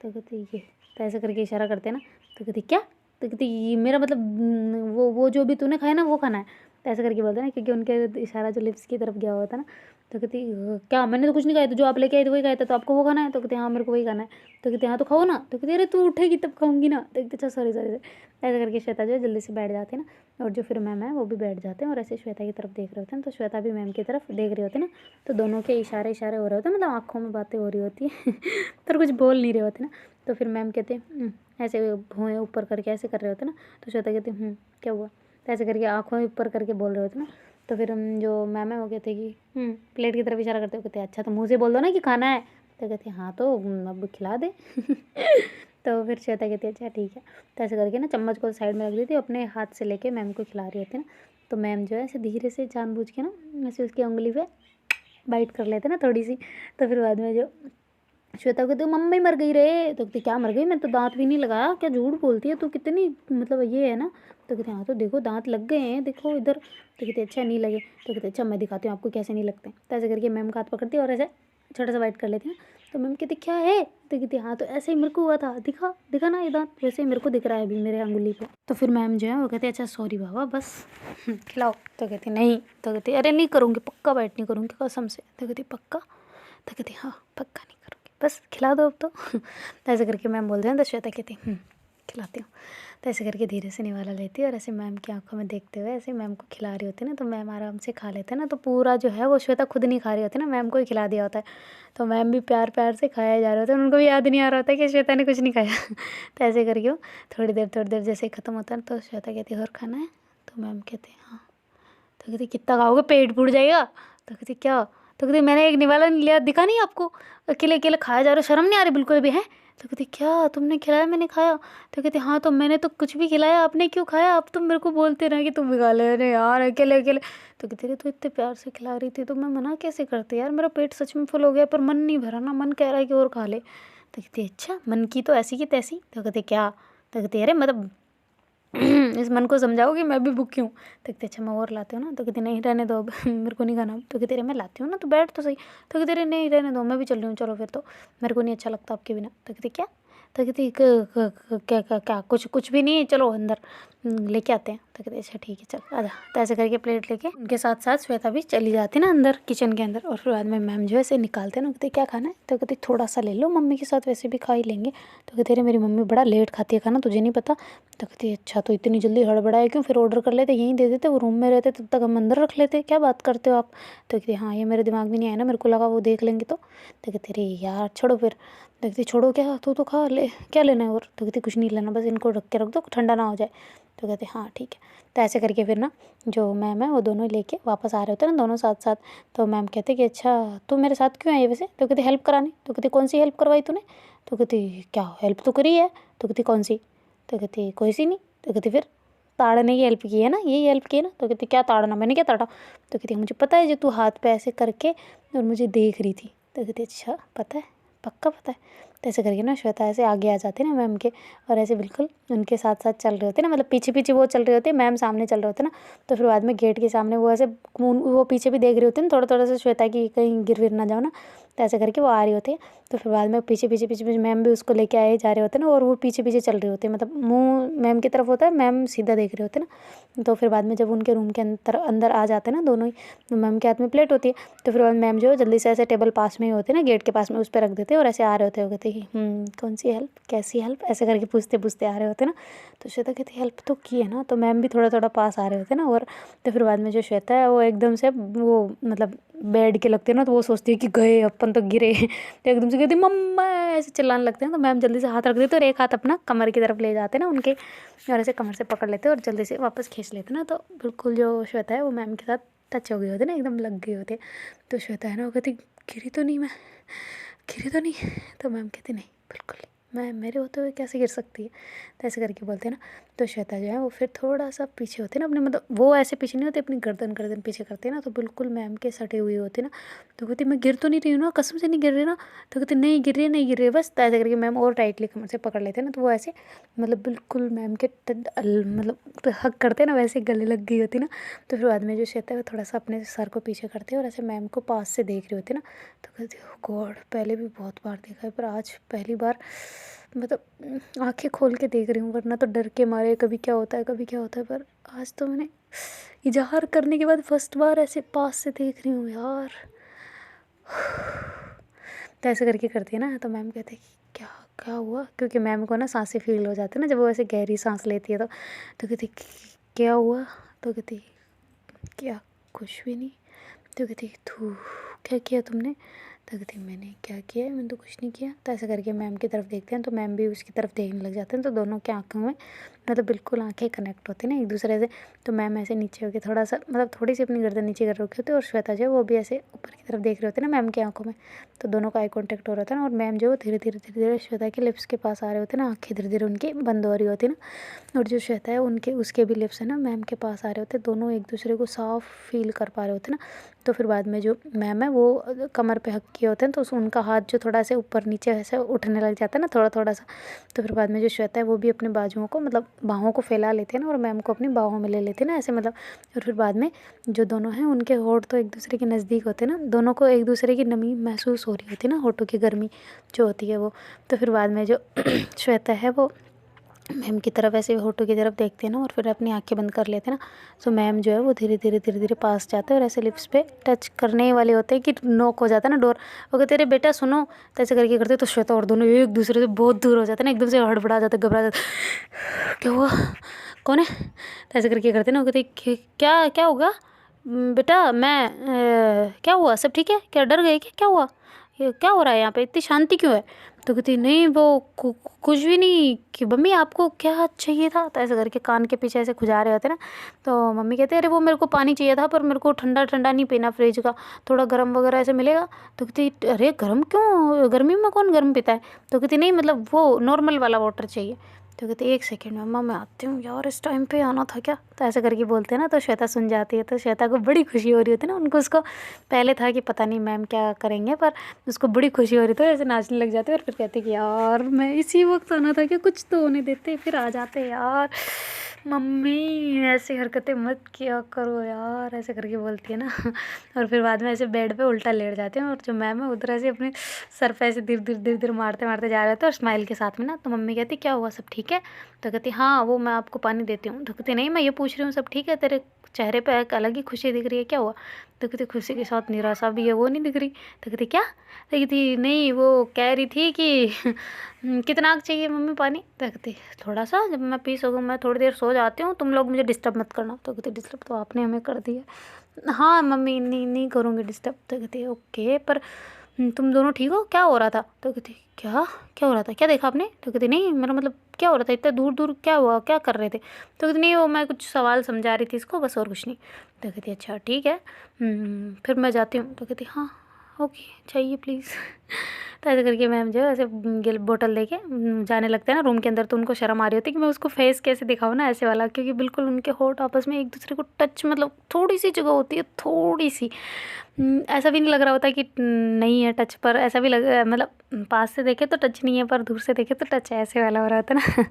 तो कहती ये। तो ऐसे करके इशारा करते हैं ना। तो कहती क्या। तो कहती ये मेरा मतलब वो जो भी तूने खाया ना वो खाना है। तो ऐसे करके बोलते हैं ना, क्योंकि उनके इशारा जो लिप्स की तरफ गया हुआ था ना। तो कहती क्या मैंने तो कुछ नहीं खाया, तो जो आप लेके आए थे वही खाया था, तो आपको वो खाना है। तो कहते हाँ मेरे को वही खाना है। तो कहते हाँ तो खाओ ना। तो कहती अरे तू उठेगी तब खाऊंगी ना। तो कहते अच्छा सॉरी सॉरी। ऐसे करके श्वेता जो है जल्दी से बैठ जाते हैं ना, और जो फिर मैम है वो भी बैठ जाते हैं, और ऐसे श्वेता की तरफ देख रहे होते हैं। तो श्वेता भी मैम की तरफ देख रहे होते हैं ना। तो दोनों के इशारे इशारे हो रहे होते हैं, मतलब आँखों में बातें हो रही होती है। पर कुछ बोल नहीं रहे होते ना। तो फिर मैम कहते हैं ऐसे भुएँ ऊपर करके ऐसे कर रहे होते ना। तो श्वेता कहती क्या हुआ। तो ऐसे करके आँखों ऊपर करके बोल रहे होते ना। तो फिर हम जो मैम है वो कहते कि प्लेट की तरफ इशारा करते हो, कहते अच्छा तो मुँह से बोल दो ना कि खाना है। तो कहती हाँ तो अब खिला दे। तो फिर श्वेता कहती है अच्छा ठीक है। तो ऐसे करके ना चम्मच को साइड में रख देती है, अपने हाथ से लेके मैम को खिला रही होती है ना। तो मैम जो है ऐसे धीरे से जानबूझ के ना ऐसे उसकी उंगली पे बाइट कर लेते ना थोड़ी सी। तो फिर बाद में जो श्वेता कहती मम्मी मर गई रे। तो कहती क्या मर गई, मैं तो दांत भी नहीं लगाया, क्या झूठ बोलती है तू, कितनी मतलब ये है ना। तो कहते हाँ तो देखो दांत लग गए हैं देखो इधर। तो कहते अच्छा नहीं लगे। तो कहते अच्छा मैं दिखाती हूँ आपको कैसे नहीं लगते। तो ऐसे करके मैम का हाथ पकड़ती है और ऐसे छोटा सा बाइट कर लेती है ना। तो मैम कहती क्या है। तो कहती हाँ तो ऐसे ही मेरे को हुआ था, दिखा दिखा ना ये दांत, वैसे ही मेरे को दिख रहा है अभी मेरे अंगुली पे। तो फिर मैम जो है वो कहती अच्छा सॉरी बाबा बस खिलाओ। तो कहती नहीं। तो कहती अरे नहीं करूँगी पक्का, बाइट नहीं करूँगी कसम से। तो कहती पक्का। तो कहती हाँ पक्का नहीं करूँगी, बस खिला दो अब तो। ऐसे करके मैम बोलते हैं। तो श्वेता कहती खिलाती हूँ। तो ऐसे करके धीरे से निवाला लेती है और ऐसे मैम की आंखों में देखते हुए ऐसे मैम को खिला रही होती है ना, तो मैम आराम से खा लेते हैं ना। तो पूरा जो है वो श्वेता खुद नहीं खा रही होती ना, मैम को ही खिला दिया होता है। तो मैम भी प्यार प्यार से खाया जा रहा होता है, उनको भी याद नहीं आ रहा होता है कि श्वेता ने कुछ नहीं खाया। तो ऐसे करके वो थोड़ी देर जैसे ख़त्म होता है तो श्वेता कहती है और खाना है, तो मैम कहते हैं हाँ। तो कहती कितना खाओगे, पेट फूट जाएगा। तो कहती क्या, तो कहती मैंने एक निवाला नहीं लिया, दिखा नहीं आपको, अकेले अकेले खाया जा रहा, शर्म नहीं आ रही बिल्कुल भी है। तो कहती क्या तुमने खिलाया, मैंने खाया। तो कहती हाँ तो मैंने तो कुछ भी खिलाया, आपने क्यों खाया, आप तो मेरे को बोलते रहे कि तुम भी खा ले। अरे यार अकेले अकेले। तो कहती अरे तो इतने प्यार से खिला रही थी तो मैं मना कैसे करती यार, मेरा पेट सच में फुल हो गया पर मन नहीं भरा ना, मन कह रहा है कि और खा ले। तो कहती अच्छा मन की तो ऐसी की तैसी। तो कहती क्या, तो कहती अरे मतलब इस मन को समझाओ कि मैं भी भूखी हूँ। तो कहते अच्छा मैं और लाती हूँ ना। तो कहते नहीं रहने दो अब मेरे को नहीं खाना। तो कहते अरे मैं लाती हूँ ना, तो बैठ तो सही। तो कहते अरे नहीं रहने दो, मैं भी चल रही हूँ, चलो फिर तो मेरे को नहीं अच्छा लगता आपके बिना। तो कहते क्या, तो कहती क्या क्या क्या, कुछ भी नहीं, चलो अंदर लेके आते हैं। तो कहते अच्छा ठीक है चल आजा। तो ऐसे करके प्लेट लेके उनके साथ साथ श्वेता भी चली जाती ना अंदर किचन के अंदर। और फिर बाद में मैम जो है ऐसे निकालते ना, कहते क्या खाना है। तो कहती थोड़ा सा ले लो, मम्मी के साथ वैसे भी खा ही लेंगे। तो कहते अरे मेरी मम्मी बड़ा लेट खाती है खाना, तुझे नहीं पता। तो कहती अच्छा तो इतनी जल्दी हड़बड़ाए क्यों, फिर ऑर्डर कर लेते, यहीं दे देते, वो रूम में रहते तब तक हम अंदर रख लेते, क्या बात करते हो आप। तो कहती हाँ ये मेरे दिमाग में नहीं आया ना, मेरे को लगा वो देख लेंगे। तो कहती अरे यार छोड़ो फिर। तो कहती छोड़ो क्या, तो खा ले, क्या लेना है और। तो कहती कुछ नहीं लेना, बस इनको रख के रख दो, ठंडा ना हो जाए। तो कहते हाँ ठीक है। तो ऐसे करके फिर ना जो मैम है वो दोनों लेके वापस आ रहे होते हैं ना, दोनों साथ साथ। तो मैम कहते कि अच्छा तू मेरे साथ क्यों आई वैसे। तो कहती हेल्प कराने। तो कहती कौन सी हेल्प करवाई तूने। तो कहती क्या हेल्प तो करी है। तो कहती कौन सी। तो कहती कोई सी नहीं। तो कहती फिर ताड़ने की हेल्प की है ना, यही हेल्प की है ना। तो कहती क्या ताड़ना, मैंने क्या ताड़ा। तो कहती मुझे पता है जो तू हाथ पे ऐसे करके और मुझे देख रही थी। तो कहती अच्छा पता है, पक्का पता है। तो ऐसे करके ना श्वेता ऐसे आगे आ जाते ना मैम के, और ऐसे बिल्कुल उनके साथ साथ चल रहे होते ना, मतलब पीछे पीछे वो चल रहे होते, मैम सामने चल रहे होते ना। तो फिर बाद में गेट के सामने वो ऐसे वो पीछे भी देख रहे होते ना, थोड़ा थोड़ा सा श्वेता की कहीं गिर विर ना जाओ ना। तो ऐसे करके वो आ रही होती है। तो फिर बाद में पीछे मैम भी उसको लेके आए जा रहे होते ना, और वो पीछे पीछे चल रहे होते हैं, मतलब मुँह मैम की तरफ होता है, मैम सीधा देख रहे होते ना। तो फिर बाद में जब उनके रूम के अंदर आ जाते हैं ना दोनों ही, तो मैम के हाथ में प्लेट होती है। तो फिर बाद मैम जो है जल्दी से ऐसे टेबल पास में ही होते ना, गेट के पास में, उस पर रख देते और ऐसे आ रहे होते हो, कहते कि कौन सी हेल्प, कैसी हेल्प, ऐसे करके पूछते पूछते आ रहे होते ना। तो श्वेता कहती हेल्प तो की है ना। तो मैम भी थोड़ा थोड़ा पास आ रहे होते ना। और तो फिर बाद में जो श्वेता है वो एकदम से वो मतलब बेड के लगते हैं ना, तो वो सोचती है कि गए अपन तो गिरे। तो एकदम से कहती मम्मा, ऐसे चिल्लाने लगते हैं। तो मैम जल्दी से हाथ रख देते और एक हाथ अपना कमर की तरफ ले जाते ना उनके, और ऐसे कमर से पकड़ लेते और जल्दी से वापस खींच लेते ना। तो बिल्कुल जो श्वेता है वो मैम के साथ टच हो गए होते ना, एकदम लग गए होते। तो श्वेता है ना वो कहती गिरी तो नहीं, मैं गिरी तो नहीं। तो मैम कहती नहीं बिल्कुल नहीं, मैं मेरे होते हुए कैसे गिर सकती है। तो ऐसे करके बोलते हैं ना। तो श्वेता जो है वो फिर थोड़ा सा पीछे होते ना अपने, मतलब वो ऐसे पीछे नहीं होते, अपनी गर्दन पीछे करते हैं ना, तो बिल्कुल मैम के सटे हुए होते ना। तो कहती मैं गिर तो नहीं रही हूँ ना, कसम से नहीं गिर रही ना। तो कहती नहीं गिर रही है, नहीं गिर रही है बस। तो ऐसे करके मैम और टाइटली कमर से पकड़ लेते हैं ना, तो वो ऐसे मतलब बिल्कुल मैम के मतलब हक करते हैं ना, वैसे गले लग गई होती ना। तो फिर बाद में जो श्वेता है वो थोड़ा सा अपने सर को पीछे करते हैं और ऐसे मैम को पास से देख रही होती ना। तो कहती ओ गॉड, पहले भी बहुत बार देखा है पर आज पहली बार मतलब आंखें खोल के देख रही हूँ, वरना तो डर के मारे कभी क्या होता है कभी क्या होता है, पर आज तो मैंने इजहार करने के बाद फर्स्ट बार ऐसे पास से देख रही हूँ यार। तो ऐसे करके करती है ना। तो मैम कहते हैं कि क्या क्या हुआ, क्योंकि मैम को ना सांसें फील हो जाती है ना जब वो ऐसे गहरी सांस लेती है। तो कहती क्या हुआ। तो कहती क्या, कुछ भी नहीं। तो कहती तू क्या किया तुमने। तो कहती मैंने क्या किया है, मैंने तो कुछ नहीं किया। तो ऐसे करके मैम की तरफ देखते हैं, तो मैम भी उसकी तरफ देखने लग जाते हैं। तो दोनों की आंखों में मतलब बिल्कुल आंखें कनेक्ट होती हैं ना एक दूसरे से। तो मैम ऐसे नीचे होकर थोड़ा सा मतलब थोड़ी सी अपनी गर्दन नीचे कर रखी होती है, और श्वेता जो है वो भी ऐसे ऊपर की तरफ देख रहे होते हैं ना मैम की आंखों में। तो दोनों का आई कॉन्टैक्ट हो रहा था ना, और मैम जो धीरे धीरे श्वेता के लिप्स के पास आ रहे होते हैं ना, आंखें धीरे धीरे उनकी बंद हो रही होती है ना। और जो श्वेता है उनके उसके भी लिप्स है ना मैम के पास आ रहे होते हैं, दोनों एक दूसरे को साफ फील कर पा रहे होते हैं ना। तो फिर बाद में जो मैम है वो कमर पे हक किए होते हैं, तो उनका हाथ जो थोड़ा सा ऊपर नीचे ऐसे उठने लग जाता है ना थोड़ा थोड़ा सा। तो फिर बाद में जो श्वेता है वो भी अपने बाजुओं को मतलब बाहों को फैला लेते हैं ना, और मैम को अपनी बाहों में ले लेते हैं ना ऐसे मतलब। और फिर बाद में जो दोनों हैं उनके होठ तो एक दूसरे के नज़दीक होते हैं ना, दोनों को एक दूसरे की नमी महसूस हो रही होती है ना, होठों की गर्मी जो होती है वो। तो फिर बाद में जो श्वेता है वो मैम की तरफ ऐसे होठों की तरफ देखते हैं ना, और फिर अपनी आंखें बंद कर लेते हैं ना। तो मैम जो है वो धीरे धीरे पास जाते हैं और ऐसे लिप्स पे टच करने ही वाले होते हैं कि नॉक हो जाता है ना डोर। वो कहते अरे बेटा सुनो, तो ऐसे करके करते तो श्वेता और दोनों एक दूसरे से बहुत दूर हो जाते हैं ना, एकदम से हड़बड़ा जाते, घबरा जाते, क्या हुआ, कौन है, तो ऐसे करके करते ना। वो कहते क्या क्या होगा बेटा, मैं क्या हुआ, सब ठीक है क्या, डर गए क्या, क्या हुआ, ये क्या हो रहा है यहाँ पे, इतनी शांति क्यों है। तो कहती नहीं वो कुछ भी नहीं, कि मम्मी आपको क्या चाहिए था, तो ऐसे करके कान के पीछे ऐसे खुजा रहे होते ना। तो मम्मी कहते अरे वो मेरे को पानी चाहिए था, पर मेरे को ठंडा ठंडा नहीं पीना फ्रिज का, थोड़ा गर्म वगैरह ऐसे मिलेगा। तो कहती अरे गर्म क्यों, गर्मी में कौन गर्म पीता है। तो कहती नहीं मतलब वो नॉर्मल वाला वाटर चाहिए। तो कहती एक सेकेंड मम्मा मैं आती हूँ यार, इस टाइम पे आना था क्या, तो ऐसे करके बोलते हैं ना। तो श्वेता सुन जाती है, तो श्वेता को बड़ी खुशी हो रही होती है ना, उनको उसको पहले था कि पता नहीं मैम क्या करेंगे, पर उसको बड़ी खुशी हो रही थी, ऐसे नाचने लग जाते और फिर कहते कि यार मैं इसी वक्त आना था क्या, कुछ तो होने देते, फिर आ जाते यार, मम्मी ऐसी हरकतें मत किया करो यार, ऐसे करके बोलती है ना। और फिर बाद में ऐसे बेड पे उल्टा लेट जाते हैं, और जो मैम है उधर ऐसे अपने सर पे ऐसे धीरे धीरे मारते मारते जा रहे थे और स्माइल के साथ में ना। तो मम्मी कहती क्या हुआ, सब ठीक है। तो कहती हाँ वो मैं आपको पानी देती हूँ। तो कहती नहीं मैं ये पूछ रही हूँ सब ठीक है, तेरे चेहरे पे एक अलग ही खुशी दिख रही है, क्या हुआ। तो कहती खुशी के साथ निराशा भी है, वो नहीं दिख रही। तो कहती क्या, तो कहती नहीं वो कह रही थी कि कितना चाहिए मम्मी पानी। तो कहती थोड़ा सा, जब मैं पी सकूँ, मैं थोड़ी देर सो जाती हूँ, तुम लोग मुझे डिस्टर्ब मत करना। तो कहती डिस्टर्ब तो आपने हमें कर दिया। हाँ मम्मी नहीं नहीं करूँगी डिस्टर्ब। तो कहती ओके, पर तुम दोनों ठीक हो, क्या हो रहा था। तो कहती क्या क्या हो रहा था, क्या देखा आपने। तो कहती नहीं मेरा मतलब क्या हो रहा था, इतना दूर दूर क्या हुआ, क्या कर रहे थे। तो कहती नहीं वो मैं कुछ सवाल समझा रही थी इसको, बस और कुछ नहीं। तो कहती अच्छा ठीक है, फिर मैं जाती हूँ। तो कहती हाँ ओके चाहिए प्लीज़। तो ऐसे करके मैम जो है ऐसे गिल बोतल लेके जाने लगते हैं ना रूम के अंदर। तो उनको शर्म आ रही होती है कि मैं उसको फेस कैसे दिखाऊँ ना ऐसे वाला, क्योंकि बिल्कुल उनके होठ आपस में एक दूसरे को टच, मतलब थोड़ी सी जगह होती है, थोड़ी सी, ऐसा भी नहीं लग रहा होता कि नहीं है टच, पर ऐसा भी लग, मतलब पास से देखे तो टच नहीं है, पर दूर से देखे तो टच है, ऐसे वाला हो रहा होता ना।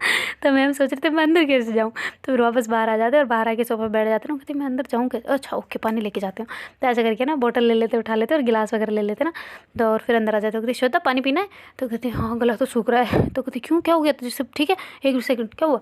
तो मैम सोच रहे थे मैं अंदर कैसे जाऊँ। तो फिर वापस बाहर आ जाते और बाहर आके सोफे पर बैठ जाते ना। कहते मैं अंदर जाऊँ कैसे, अच्छा ओके पानी लेके जाते हूँ। तो ऐसे करके ना बोतल ले लेते, उठा लेते और गिलास वगैरह ले लेते ना। तो और फिर अंदर आ जाते। कहते श्वेता पानी पीना है। तो कहते हाँ गला तो सूख रहा है। तो कहते क्यों क्या हो गया, तो सब ठीक है, एक सेकंड क्या हुआ,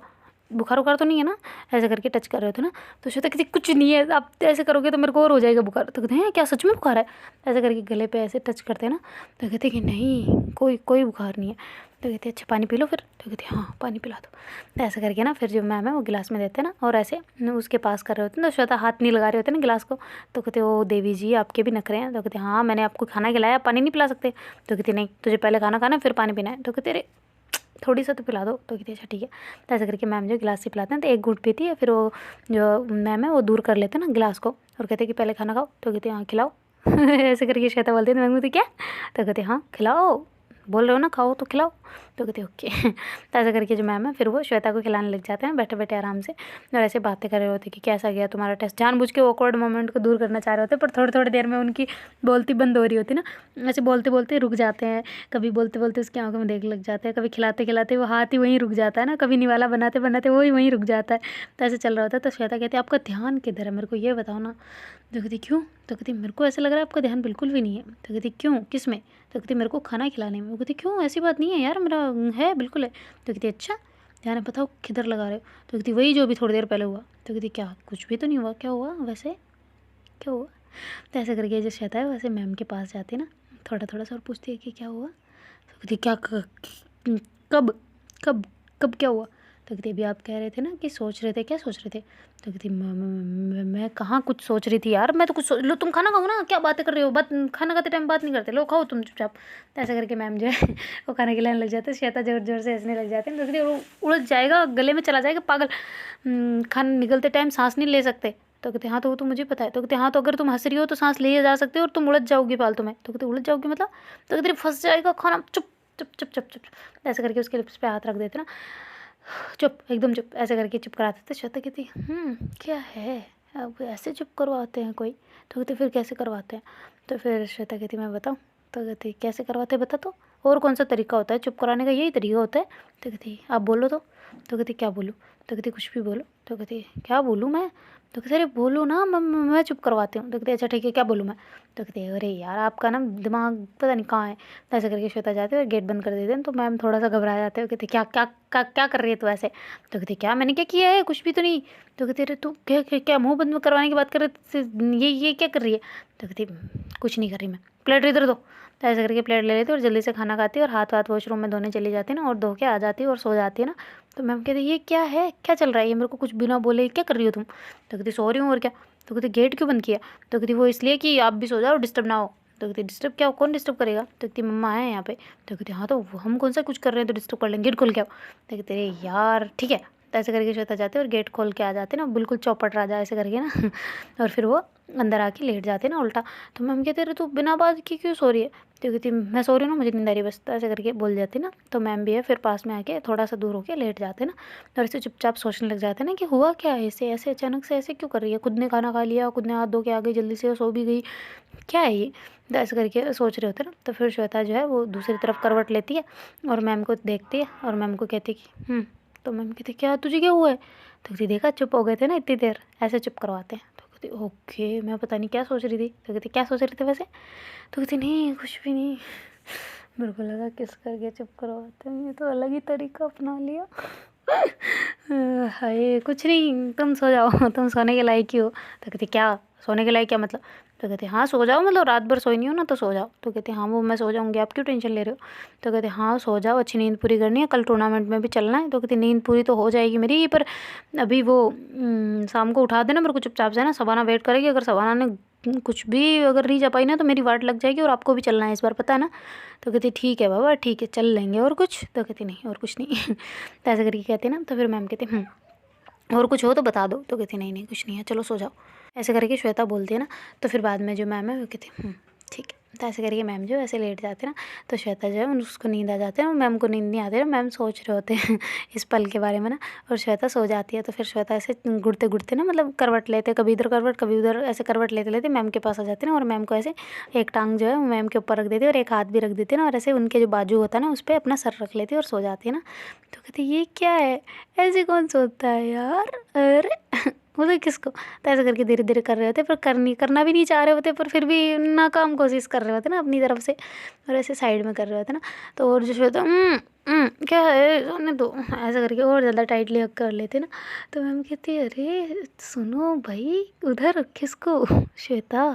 बुखार वुखार तो नहीं है ना। ऐसे करके टच कर रहे थे ना। तो श्वेता कहती कुछ नहीं है, आप ऐसे करोगे तो मेरे को और हो जाएगा बुखार। तो कहते हैं क्या सच में बुखार है। ऐसे करके गले पे ऐसे टच करते हैं ना। तो कहते कि नहीं कोई कोई बुखार नहीं है। तो कहते अच्छा पानी पी लो फिर। तो कहते हाँ पानी पिला दो। तो ऐसे करके ना फिर जो मैम है वो गिलास में देते हैं ना, और ऐसे उसके पास कर रहे होते हैं। तो श्वेता हाथ नहीं लगा रहे होते ना गिलास को। तो कहते ओ देवी जी आपके भी नखरे हैं। तो कहते हाँ मैंने आपको खाना खिलाया, पानी नहीं पिला सकते। तो कहती नहीं तुझे पहले खाना खाना फिर पानी पीना है। तो कहते अरे थोड़ी सा तो पिला दो। तो कहती अच्छा ठीक है। तो ऐसे करके मैम जो गिलास से पिलाते हैं, तो एक घूंट पीती है, फिर वो जो मैम है वो दूर कर लेते हैं ना गिलास को, और कहते कि पहले खाना खाओ। तो कहते हाँ खिलाओ। ऐसे करके श्वेता बोलती है। तो मैम कहती क्या। तो कहते हाँ खिलाओ, बोल रहे हो ना खाओ तो खिलाओ। तो कहते ओके। तो ऐसा करके जो मैम है फिर वो श्वेता को खिलाने लग जाते हैं बैठे बैठे आराम से, और ऐसे बातें कर रहे होते कि कैसा गया तुम्हारा टेस्ट, जानबूझ के ऑकवर्ड मोमेंट को दूर करना चाह रहे होते, पर थोड़ी थोड़ी देर में उनकी बोलती बंद हो रही होती ना। ऐसे बोलते बोलते रुक जाते हैं, कभी बोलते बोलते उसकी आंखों में देख लग जाते हैं, कभी खिलाते खिलाते वो हाथ ही वहीं रुक जाता है ना, कभी निवाला बनाते बनाते वो ही वहीं रुक जाता है। तो ऐसे चल रहा होता है। तो श्वेता कहती है आपका ध्यान किधर है, मेरे को ये बताओ ना। तो कहती क्यों। तो कहती मेरे को ऐसा लग रहा है आपका ध्यान बिल्कुल भी नहीं है। तो कहती क्यों किस में। तो कहती मेरे को खाना खिलाने में। वो कहती क्यों, ऐसी बात नहीं है यार, मेरा है बिल्कुल है। तो कहती अच्छा ध्यान है, बताओ किधर लगा रहे हो। तो कहती वही जो अभी थोड़ी देर पहले हुआ। तो कहती क्या कुछ भी तो नहीं हुआ, क्या हुआ वैसे, क्या हुआ। तो ऐसे करके जो श्वेता है वैसे मैम के पास जाती है ना, थोड़ा थोड़ा सा और पूछती है कि क्या हुआ। तो कहती क्या कब कब कब क्या हुआ। तो कहती अभी आप कह रहे थे ना कि सोच रहे थे, क्या सोच रहे थे। तो कहती मैं कहाँ कुछ सोच रही थी यार, मैं तो कुछ सोच लो, तुम खाना खाओ ना, क्या बातें कर रहे हो, बात खाना खाते टाइम बात नहीं करते, लो खाओ तुम चुपचाप। तो ऐसा करके मैम जो है वो खाना खिलाने लग जाते हैं। श्वेता जोर जोर से हंसने लग जाते हैं। तो कहती उड़द जाएगा, गले में चला जाएगा पागल, खाना निकलते टाइम सांस नहीं ले सकते। तो कहते हाँ तो वो तो मुझे पता है। तो कहते हाँ तो अगर तुम हंस रही हो तो सांस ले जा सकते हो, और तुम उड़द जाओगी फालतू में। तो कहते उड़द जाओगी मतलब। तो कहते फंस जाएगा खाना, चुप चुप चुप चुप चुप। ऐसे करके उसके लिप्स पे हाथ रख देते ना, चुप एकदम चुप, ऐसे करके चुप कराते थे। श्वेता कहती क्या है, अब ऐसे चुप करवाते हैं कोई। तो कहते फिर कैसे करवाते हैं। तो फिर श्वेता कहती मैं बताऊँ। तो कहती कैसे करवाते हैं बता, तो और कौन सा तरीका होता है चुप कराने का, यही तरीका होता है। तो कहती आप बोलो तो कहती क्या बोलूँ। तो कहती कुछ भी बोलो। तो कहती क्या बोलूँ मैं, तो कहते अरे बोलो ना, मैं चुप करवाती हूँ। तो कहते अच्छा ठीक है, क्या बोलूँ मैं? तो कहते अरे यार आपका ना दिमाग पता नहीं कहाँ है। तो ऐसे करके श्वेता जाते हैं और गेट बंद कर देते हैं। तो मैम थोड़ा सा घबरा जाते हैं, कहते क्या क्या क्या क्या कर रही है तू ऐसे? तो कहते क्या मैंने क्या किया है, कुछ भी तो नहीं। तो कहते अरे तू क्या क्या क्या मुँह बंद करवाने की बात कर रहे, ये क्या कर रही है? तो कहती कुछ नहीं कर रही मैं, प्लेट इधर दो। तो ऐसे करके प्लेट ले लेती है और जल्दी से खाना खाती है और हाथ वाथ वॉशरूम में धोने चली जाती है ना, और धो के आ जाती है और सो जाती है ना। तो मैम कहती ये क्या है, क्या चल रहा है, ये मेरे को कुछ बिना बोले क्या कर रही हो तुम? तो कहती सो रही हूँ और क्या। तो कहती गेट क्यों बंद किया? तो कहती वो इसलिए कि आप भी सो जाओ, डिस्टर्ब ना हो। तो कहती डिस्टर्ब क्या, कौन डिस्टर्ब करेगा? तो कहती मम्मा है यहाँ पे। तो कहती हाँ तो हम कौन सा कुछ कर रहे हैं तो डिस्टर्ब कर लेंगे, गेट खोल के आओ। तो कहते अरे यार ठीक है। तो ऐसे करके श्वेता जाते और गेट खोल के आ जाते ना, बिल्कुल चौपट राजा ऐसे करके ना और फिर वो अंदर आके लेट जाते ना उल्टा। तो मम्मी कहते अरे तू बिना बात की क्यों सो रही है? तो कहती मैं सो रही हूँ ना, मुझे नींद आ रही है बस। तो ऐसे करके बोल जाती ना। तो मैम भी है फिर पास में आके थोड़ा सा दूर होके लेट जाते ना, और ऐसे चुपचाप सोचने लग जाते ना कि हुआ क्या है इसे, ऐसे अचानक से ऐसे क्यों कर रही है, खुद ने खाना खा लिया, खुद ने हाथ धो के आ गई जल्दी से, सो भी गई, क्या है ये? तो ऐसे करके सोच रहे होते ना। तो फिर श्वेता जो है वो दूसरी तरफ करवट लेती है और मैम को देखती है और मैम को कहती है कि तो मैम कहती क्या तुझे क्या हुआ है? तो कहती देखा चुप हो गए थे ना इतनी देर, ऐसे चुप करवाते हैं। तो कहती ओके, मैं पता नहीं क्या सोच रही थी। तो कहती क्या सोच रही थी वैसे? तो कहती नहीं कुछ भी नहीं, मेरे को लगा किस करके चुप करवाते हैं, ये तो अलग ही तरीका अपना लिया। हाय कुछ नहीं, तुम सो जाओ, तुम सोने के लायक ही हो। तो कहती क्या सोने के लायक, क्या मतलब? तो कहते हाँ सो जाओ, मतलब रात भर सोई नहीं हो ना तो सो जाओ। तो कहते हाँ वो मैं सो जाऊँगी, आप क्यों टेंशन ले रहे हो? तो कहते हाँ सो जाओ, अच्छी नींद पूरी करनी है, कल टूर्नामेंट में भी चलना है। तो कहती नींद पूरी तो हो जाएगी मेरी, पर अभी वो शाम को उठा देना मेरे को चुपचाप से ना, सबाना वेट करेगी, अगर सबाना ने कुछ भी अगर नहीं जा पाई ना तो मेरी वाट लग जाएगी, और आपको भी चलना है इस बार, पता है ना? तो कहती ठीक है बाबा ठीक है चल लेंगे, और कुछ? तो कहती नहीं और कुछ नहीं। तो ऐसे करके कहते ना। तो फिर मैम कहते और कुछ हो तो बता दो। तो कहती नहीं नहीं कुछ नहीं है, चलो सो जाओ। ऐसे करके श्वेता बोलती है ना। तो फिर बाद में जो मैम है वो कहती ठीक है। तो ऐसे करके मैम जो ऐसे लेट जाते हैं ना, तो श्वेता जो है उसको नींद आ जाते हैं, मैम को नींद नहीं आती है, मैम सोच रहे होते हैं इस पल के बारे में ना, और श्वेता सो जाती है। तो फिर श्वेता ऐसे गुड़ते गुड़ते ना, मतलब करवट लेते, कभी इधर करवट कभी उधर, ऐसे करवट लेते लेते मैम के पास आ जाते हैं, और मैम को ऐसे एक टांग जो है वो मैम के ऊपर रख देती है और एक हाथ भी रख देती है ना, और ऐसे उनके जो बाजू होता है ना उस पर अपना सर रख लेती है और सो जाती है ना। तो कहती ये क्या है, ऐसे कौन सोता है यार, अरे बोले किसको? तो ऐसे करके धीरे धीरे कर रहे होते, पर करना भी नहीं चाह रहे होते, पर फिर भी नाकाम कोशिश कर रहे होते ना अपनी तरफ से, और ऐसे साइड में कर रहे होते ना। तो और जो श्वेता क्या है सोने दो, ऐसा करके और ज़्यादा टाइटली हक कर लेते ना। तो मैम कहती है अरे सुनो भाई, उधर किसको? श्वेता,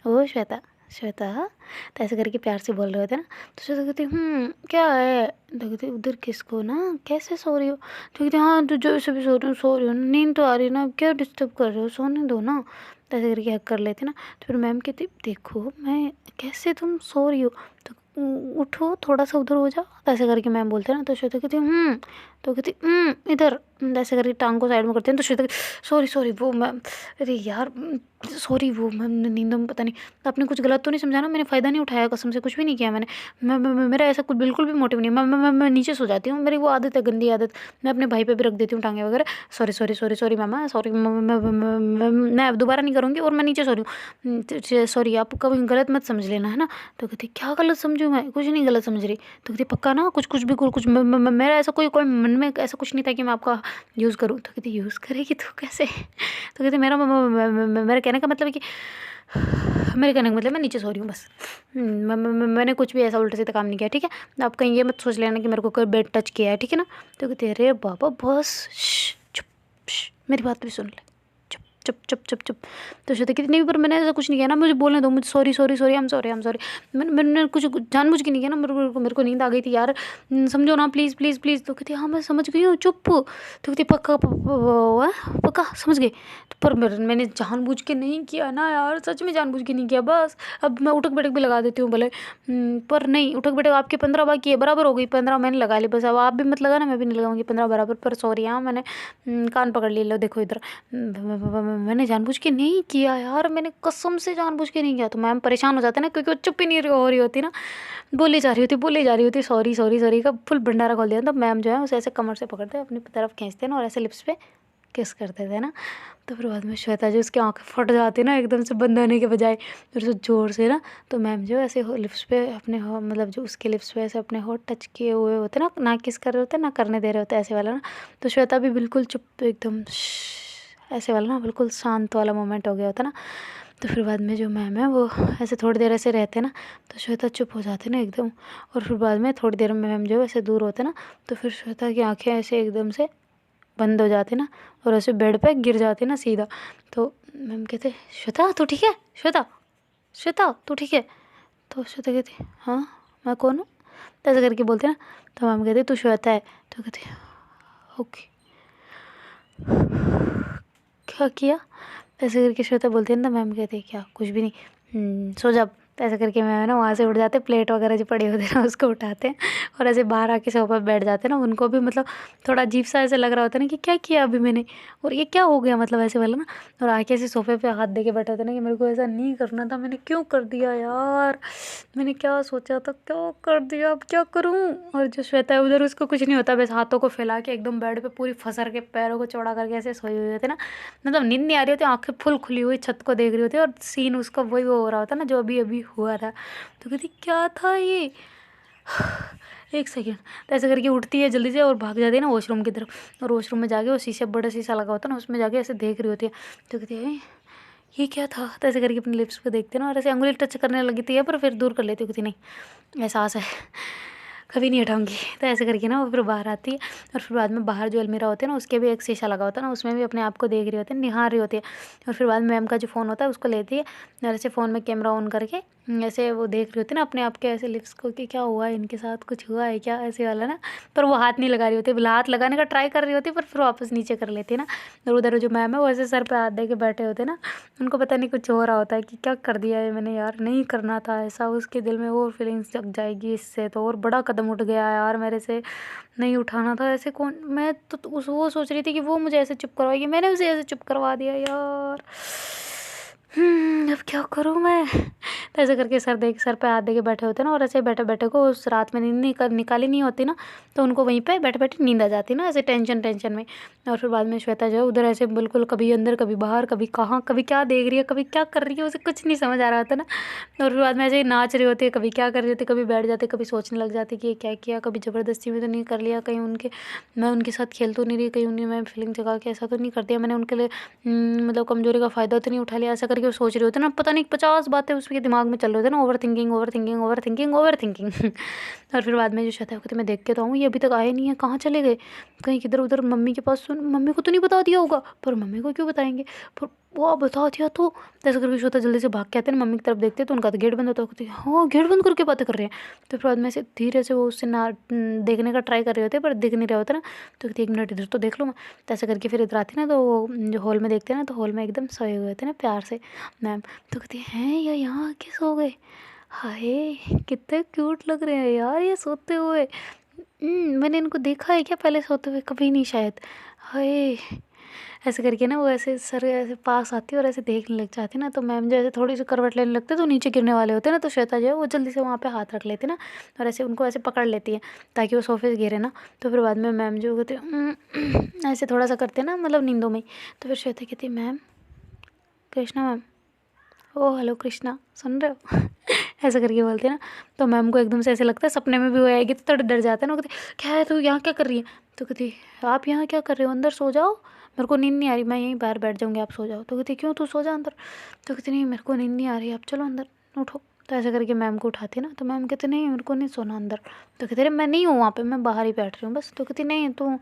ओ श्वेता, श्वेता। तो ऐसे करके प्यार से बोल रहे होते ना। तो श्वेता कहती क्या है? तो कहती उधर किसको ना, कैसे सो रही हो? तो कहती हाँ तो जो भी सो रही हो, नींद तो आ रही है ना, क्या डिस्टर्ब कर रहे हो, सोने दो ना। तो ऐसे करके हक कर लेते ना। तो फिर मैम कहती देखो मैं कैसे, तुम सो रही हो तो उठो थोड़ा सा उधर हो जाओ। तो ऐसे करके मैम बोलते हैं ना। तो श्वेता कहती तो कहती इधर, ऐसे करके टांग को साइड में करते हैं। तो श्वेता सॉरी सॉरी वो मैम, अरे यार सॉरी वो मैम नींदों में पता नहीं, तो आपने कुछ गलत तो नहीं समझा ना, मैंने फ़ायदा नहीं उठाया, कसम से कुछ भी नहीं किया मैंने। मेरा ऐसा कुछ बिल्कुल भी मोटिव नहीं है। मैं नीचे सो जाती हूँ, मेरी वो आदत है, गंदी आदत। मैं अपने भाई पे भी रख देती हूँ टांगे वगैरह। सॉरी सॉरी सॉरी सॉरी मामा, सॉरी, मैं अब दोबारा नहीं करूँगी, और मैं नीचे सो रही हूँ, सॉरी आप कभी गलत मत समझ लेना है ना। तो कहती क्या गलत समझूँ, मैं कुछ नहीं गलत समझ रही। तो कहती पक्का ना, कुछ भी कुछ मेरा ऐसा कोई मन में ऐसा कुछ नहीं था कि मैं आपका यूज़ करूँ। तो कहती यूज़ करेगी तो कैसे? तो कहती मेरा कहने का मतलब है कि मेरे कहने का मतलब मैं नीचे सो रही हूँ बस। मैंने कुछ भी ऐसा उल्टा सीधा काम नहीं किया, ठीक है? आप कहीं ये मत सोच लेना कि मेरे को कोई बेड टच किया है, ठीक है ना? तो कहते अरे बाबा बस चुप, मेरी बात भी सुन ले, चुप चुप चुप चुप चुप। तो श्वेता कहती नहीं पर मैंने ऐसा कुछ नहीं किया ना, मुझे बोलने दो, मुझे sorry sorry sorry, I am sorry. मैंने कुछ जानबूझ के नहीं किया ना, मेरे को नींद आ गई थी यार, समझो ना प्लीज़ प्लीज़ प्लीज़। तो कहती हाँ मैं समझ गई हूँ, चुप। तो कहती पक्का पक्का समझ गई। तो पर मैंने जानबूझ के नहीं किया ना यार, सच में जानबूझ के नहीं किया बस। अब मैं उठक बैठक भी लगा देती हूँ भले, पर नहीं, उठक बैठक आपके 15 बाकी है, बराबर हो गई 15, मैंने लगा ली बस। अब आप भी मत लगाना, मैं भी नहीं लगाऊंगी 15 बराबर। पर सॉरी हाँ, मैंने कान पकड़ लिया, लो देखो इधर, मैंने जानबूझ के नहीं किया यार, मैंने कसम से जानबूझ के नहीं किया। तो मैम परेशान हो जाते ना, क्योंकि वो चुप ही नहीं हो रही होती ना, बोली जा रही होती सॉरी सॉरी सॉरी का फुल भंडारा खोल दिया। तो मैम जो है उसे ऐसे कमर से पकड़ते अपनी तरफ खींचते ना, और ऐसे लिप्स पे किस करते थे ना। तो फिर बाद में श्वेता जो उसकी आंखें फट जाती ना एकदम से, बंद होने के बजाय फिर से ज़ोर से ना। तो मैम जो ऐसे लिप्स पे अपने मतलब जो उसके लिप्स पे ऐसे अपने होठ टच किए हुए होते ना किस कर रहे होते ना करने दे रहे होते ऐसे वाला ना। तो श्वेता भी बिल्कुल चुप एकदम ऐसे वाला ना बिल्कुल शांत वाला मोमेंट हो गया होता ना। तो फिर बाद में जो मैम है वो ऐसे थोड़ी देर ऐसे रहते ना, तो श्वेता चुप हो जाती ना एकदम। और फिर बाद में थोड़ी देर में मैम जो ऐसे दूर होते ना, तो फिर श्वेता की आंखें ऐसे एकदम से बंद हो जाती ना, और ऐसे बेड पे गिर जाती ना सीधा। तो मैम कहते, श्वेता तू ठीक है? श्वेता, श्वेता तू ठीक है? तो श्वेता कहती, हाँ मैं कौन हूँ? तो ऐसे करके बोलते ना। तो मैम कहते, तू श्वेता है? तो कहती, ओके। क्या किया? तो ऐसे करके श्वेता बोलती है ना, तो मैम कहती है, क्या? कुछ भी नहीं, सो जा। तो ऐसे करके मैम ना वहाँ से उठ जाते, प्लेट वगैरह जो पड़ी होती है ना उसको उठाते हैं, और ऐसे बाहर आके सोफा पे बैठ जाते हैं ना। उनको भी मतलब थोड़ा अजीब सा ऐसे लग रहा होता है ना कि क्या किया अभी मैंने, और ये क्या हो गया, मतलब ऐसे वाला ना। और आके ऐसे सोफे पे हाथ दे के बैठे होते ना कि मेरे को ऐसा नहीं करना था, मैंने क्यों कर दिया यार, मैंने क्या सोचा था, क्या कर दिया, अब क्या करूँ। और जो श्वेता है उधर, उसको कुछ नहीं होता, बस हाथों को फैला के एकदम बेड पे पूरी फंसर के पैरों को चौड़ा करके ऐसे सोई हुई होती है ना। मतलब नींद नहीं आ रही होती, आंखें फुल खुली हुई छत को देख रही होती है, और सीन उसका वही वो हो रहा होता ना जो अभी अभी हुआ था। तो कहती, क्या था ये? एक सेकेंड। तो ऐसे करके उठती है जल्दी से और भाग जाती है ना वॉशरूम की तरफ। और वॉशरूम में जाके वो शीशे, बड़ा शीशा लगा होता है ना, उसमें जाके ऐसे देख रही होती है। तो कहती है, ये क्या था? तो ऐसे करके अपने लिप्स पे देखते ना, और ऐसे अंगुली टच करने लगी थी पर फिर दूर कर लेती हूँ, कहती नहीं एहसास है, कभी नहीं हटाऊंगी। तो ऐसे करके ना वो फिर बाहर आती है। और फिर बाद में बाहर जो अलमीरा होती है ना, उसके भी एक शीशा लगा होता है ना, उसमें भी अपने आप को देख रही होती है, निहार रही होती है। और फिर बाद में मैम का जो फ़ोन होता है उसको लेती है, और ऐसे फ़ोन में कैमरा ऑन करके ऐसे वो देख रही होती है ना अपने आप के ऐसे लिप्स को कि क्या हुआ है इनके साथ, कुछ हुआ है क्या, ऐसे वाला ना। पर वो हाथ नहीं लगा रही होती, भला हाथ लगाने का ट्राई कर रही होती है पर फिर वापस नीचे कर लेती है ना। और उधर जो मैम है वो ऐसे सर पे हाथ दे के बैठे होते हैं ना, उनको पता नहीं कुछ हो रहा होता है कि क्या कर दिया है मैंने यार, नहीं करना था ऐसा। उसके दिल में और फीलिंग्स जग जाएगी इससे, तो और बड़ा कदम उठ गया यार मेरे से, नहीं उठाना था ऐसे। कौन, मैं तो उस वो सोच रही थी कि वो मुझे ऐसे चुप करवाएगी, मैंने उसे ऐसे चुप करवा दिया यार। अब क्या करूँ मैं? तो ऐसे करके सर पे हाथ दे के बैठे होते ना, और ऐसे बैठे बैठे को उस रात में नींद निकाली नहीं होती ना, तो उनको वहीं पे बैठे बैठे नींद आ जाती ना, ऐसे टेंशन टेंशन में। और फिर बाद में श्वेता जो है उधर ऐसे बिल्कुल कभी अंदर कभी बाहर, कभी कहाँ, कभी क्या देख रही है, कभी क्या कर रही है, उसे कुछ नहीं समझ आ रहा होता ना। और फिर बाद में ऐसे ही नाच रही होती है, कभी क्या कर रही होती है, कभी बैठ जाती, कभी सोचने लग जाती कि ये क्या किया, कभी ज़बरदस्ती में तो नहीं कर लिया, कहीं उनके, मैं उनके साथ खेल तो नहीं रही, कहीं उन्हें मैं फीलिंग जगा के ऐसा तो नहीं कर दिया मैंने उनके लिए, मतलब कमज़ोरी का फ़ायदा तो नहीं उठा लिया, ऐसा करके वो सोच रही होती है ना। पता नहीं 50 बातें उसके दिमाग में चल रही होती है ना, over thinking over thinking over thinking over thinking. और फिर बाद में जो श्वेता है कहती, मैं देख के तो आऊँ, ये अभी तक आए नहीं है, कहाँ चले गए, कहीं किधर उधर मम्मी के पास, सुन मम्मी को तो नहीं बता दिया होगा, पर मम्मी को क्यों बताएंगे, पर वो बता दिया तो। ऐसा करके श्वेता जल्दी से भाग के आते हैं ना, मम्मी की तरफ देखते हैं तो उनका तो गेट बंद होता है, कहती हाँ गेट बंद करके बातें कर रहे हैं। तो फिर बाद में से धीरे से वो उससे ना देखने का ट्राई कर रहे होते हैं पर दिख नहीं रहे होते ना। तो कहती 1 मिनट इधर तो देख लो मैं। तो ऐसा करके फिर इधर आती ना, तो वो जो हॉल में देखते हैं ना, तो हॉल में एकदम सोए हुए थे ना प्यार से मैम। तो कहती हैं या यहाँ आके सो गए, हाय कितने क्यूट लग रहे हैं यार ये सोते हुए। मैंने इनको देखा है क्या पहले सोते हुए? कभी नहीं शायद। हाय, ऐसे करके ना वो ऐसे सर ऐसे पास आती है और ऐसे देखने लग जाती है ना, तो मैम जो ऐसे थोड़ी सी करवट लेने लगते तो नीचे गिरने वाले होते हैं ना, तो श्वेता जो है वो जल्दी से वहाँ पे हाथ रख लेती है ना, और ऐसे उनको ऐसे पकड़ लेती है ताकि वो सोफे से गिरे ना। तो फिर बाद में मैम जो कहते हैं ऐसे थोड़ा सा करते हैं ना, मतलब नींदों में। तो फिर श्वेता कहती है, मैम, कृष्णा मैम, ओ हेलो कृष्णा, सुन रहे हो? ऐसा करके बोलते हैं ना। तो मैम को एकदम से ऐसे लगता है सपने में भी वो आएगी, तो थोड़ा डर जाता है ना। वो कहते, क्या है तू यहाँ क्या कर रही है? तो कहती, आप यहाँ क्या कर रहे हो, अंदर सो जाओ, मेरे को नींद नहीं आ रही, मैं यहीं बाहर बैठ जाऊँगी, आप सो जाओ। तो कहती, क्यों, तू सो जा अंदर। तो कहती, नहीं मेरे को नींद नहीं आ रही, आप चलो अंदर, उठो। तो ऐसा करके मैम को उठाती है ना, तो मैम कहते, नहीं मेरे को नहीं सोना अंदर। तो कहते, अरे मैं नहीं हूँ वहाँ पे, मैं बाहर ही बैठ रही हूँ बस। तो कहती, नहीं तू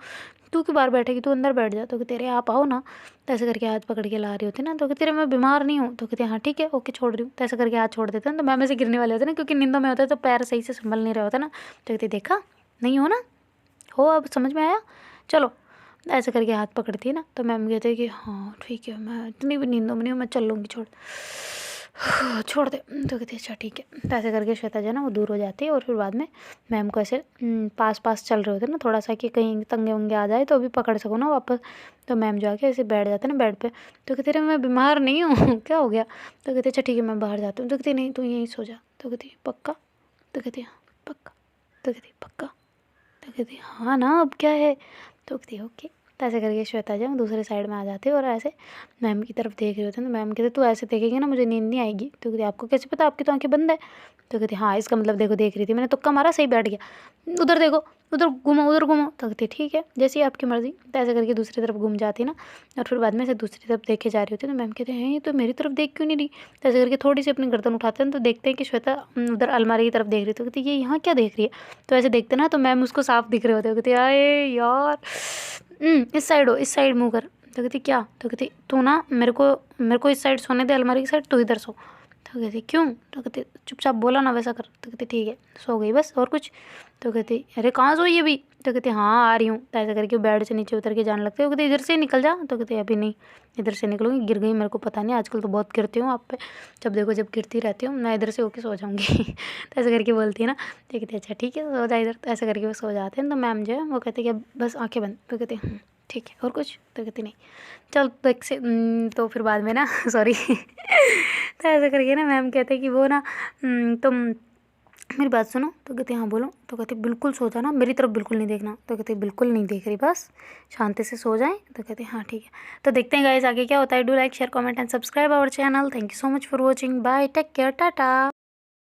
तू क्यों बाहर बैठेगी, तू अंदर बैठ जा। तो कहते, अरे आप आओ ना। तो ऐसे करके हाथ पकड़ के ला रही होती ना, तो कहती, अरे मैं बीमार नहीं हूँ। तो कहते, हाँ ठीक है ओके छोड़ रही हूँ। तो ऐसे करके हाथ छोड़ देते हैं, तो मैम ऐसे गिरने वाले होते हैं ना, क्योंकि नींदों में होता है तो पैर सही से संभल नहीं रहे होता ना। तो कहती, देखा नहीं हो ना, हो अब समझ में आया, चलो। ऐसे करके हाथ पकड़ती है ना, तो मैम कहते हैं कि हाँ ठीक है, मैं इतनी भी नींदों में नहीं हूँ, मैं चल लूँगी, छोड़ छोड़ दे। तो कहती है अच्छा ठीक है। तो ऐसे करके श्वेता जो है ना वो दूर हो जाती है, और फिर बाद में मैम को ऐसे पास पास चल रहे होते हैं ना थोड़ा सा, कि कहीं तंगे वंगे आ जाए तो भी पकड़ सको ना वापस। तो मैम जो आके ऐसे बैठ जाते हैं ना बेड पे। तो कहते रहे मैं बीमार नहीं हूँ क्या हो गया? तो कहते अच्छा ठीक है मैं बाहर जाती हूँ। तो कहती नहीं तू यहीं सो जा। तो कहती पक्का? तो कहती हाँ पक्का। तो कहती पक्का? तो कहती हाँ ना अब क्या है? तो कहती ओके। तो ऐसे करके श्वेता जो दूसरे साइड में आ जाते और ऐसे मैम की तरफ देख रहे होते हैं। तो मैम कहते तू ऐसे देखेगी ना मुझे नींद नहीं आएगी। तो कहते आपको कैसे पता, आपकी तो आंखें बंद है। तो कहते हाँ इसका मतलब देखो देख रही थी मैंने, तुक्का मारा सही बैठ गया, उधर देखो उधर घूमो उधर घूमो। तो कहती ठीक है जैसी आपकी मर्जी। तो ऐसे करके दूसरी तरफ घूम जाती ना, और फिर बाद में से दूसरी तरफ देखे जा रही होती है। तो मैम कहते हैं ये तो मेरी तरफ देख क्यों नहीं रही। तो ऐसे करके थोड़ी सी अपनी गर्दन उठाते हैं तो देखते हैं कि श्वेता उधर अलमारी की तरफ देख रही। तो कहती ये यहाँ क्या देख रही है। तो ऐसे देखते ना तो मैम उसको साफ दिख रहे होते हैं। कहती आए यार इस साइड हो, इस साइड मुँह कर। तो कहती क्या। तो कहती तू ना मेरे को इस साइड सोने दे, अलमारी की साइड, तू इधर सो। तो कहती क्यों। तो कहती चुपचाप बोला ना वैसा कर। तो कहती ठीक है सो गई बस और कुछ। तो कहती अरे कहाँ सोई अभी। तो कहती हाँ आ रही हूँ। तो ऐसा करके बेड से नीचे उतर के जाने लगते हो। कहती इधर से निकल जा। तो कहती अभी नहीं, इधर से निकलूँगी, गिर गई मेरे को पता नहीं, आजकल तो बहुत गिरती हूँ आप पे, जब देखो जब गिरती रहती हूँ, मैं इधर से होके सो जाऊँगी। तो ऐसे करके बोलती है ना। तो कहती अच्छा ठीक है सो जा इधर। तो ऐसे करके वो सो जाते हैं। तो मैम जो है वो कहते कि अब बस आँखें बंद। तो कहती ठीक है और कुछ। तो कहती नहीं चल देख से। तो फिर बाद में ना सॉरी तो ऐसा करके ना मैम कहते कि वो ना तुम मेरी बात सुनो। तो कहते हाँ बोलो। तो कहते बिल्कुल सो जाना, मेरी तरफ बिल्कुल नहीं देखना। तो कहते बिल्कुल नहीं देख रही, बस शांति से सो जाएं। तो कहते हाँ ठीक है। तो देखते हैं गाइस आगे क्या होता है। Do like share comment and subscribe our channel. Thank you so much for watching, bye, take care, Tata.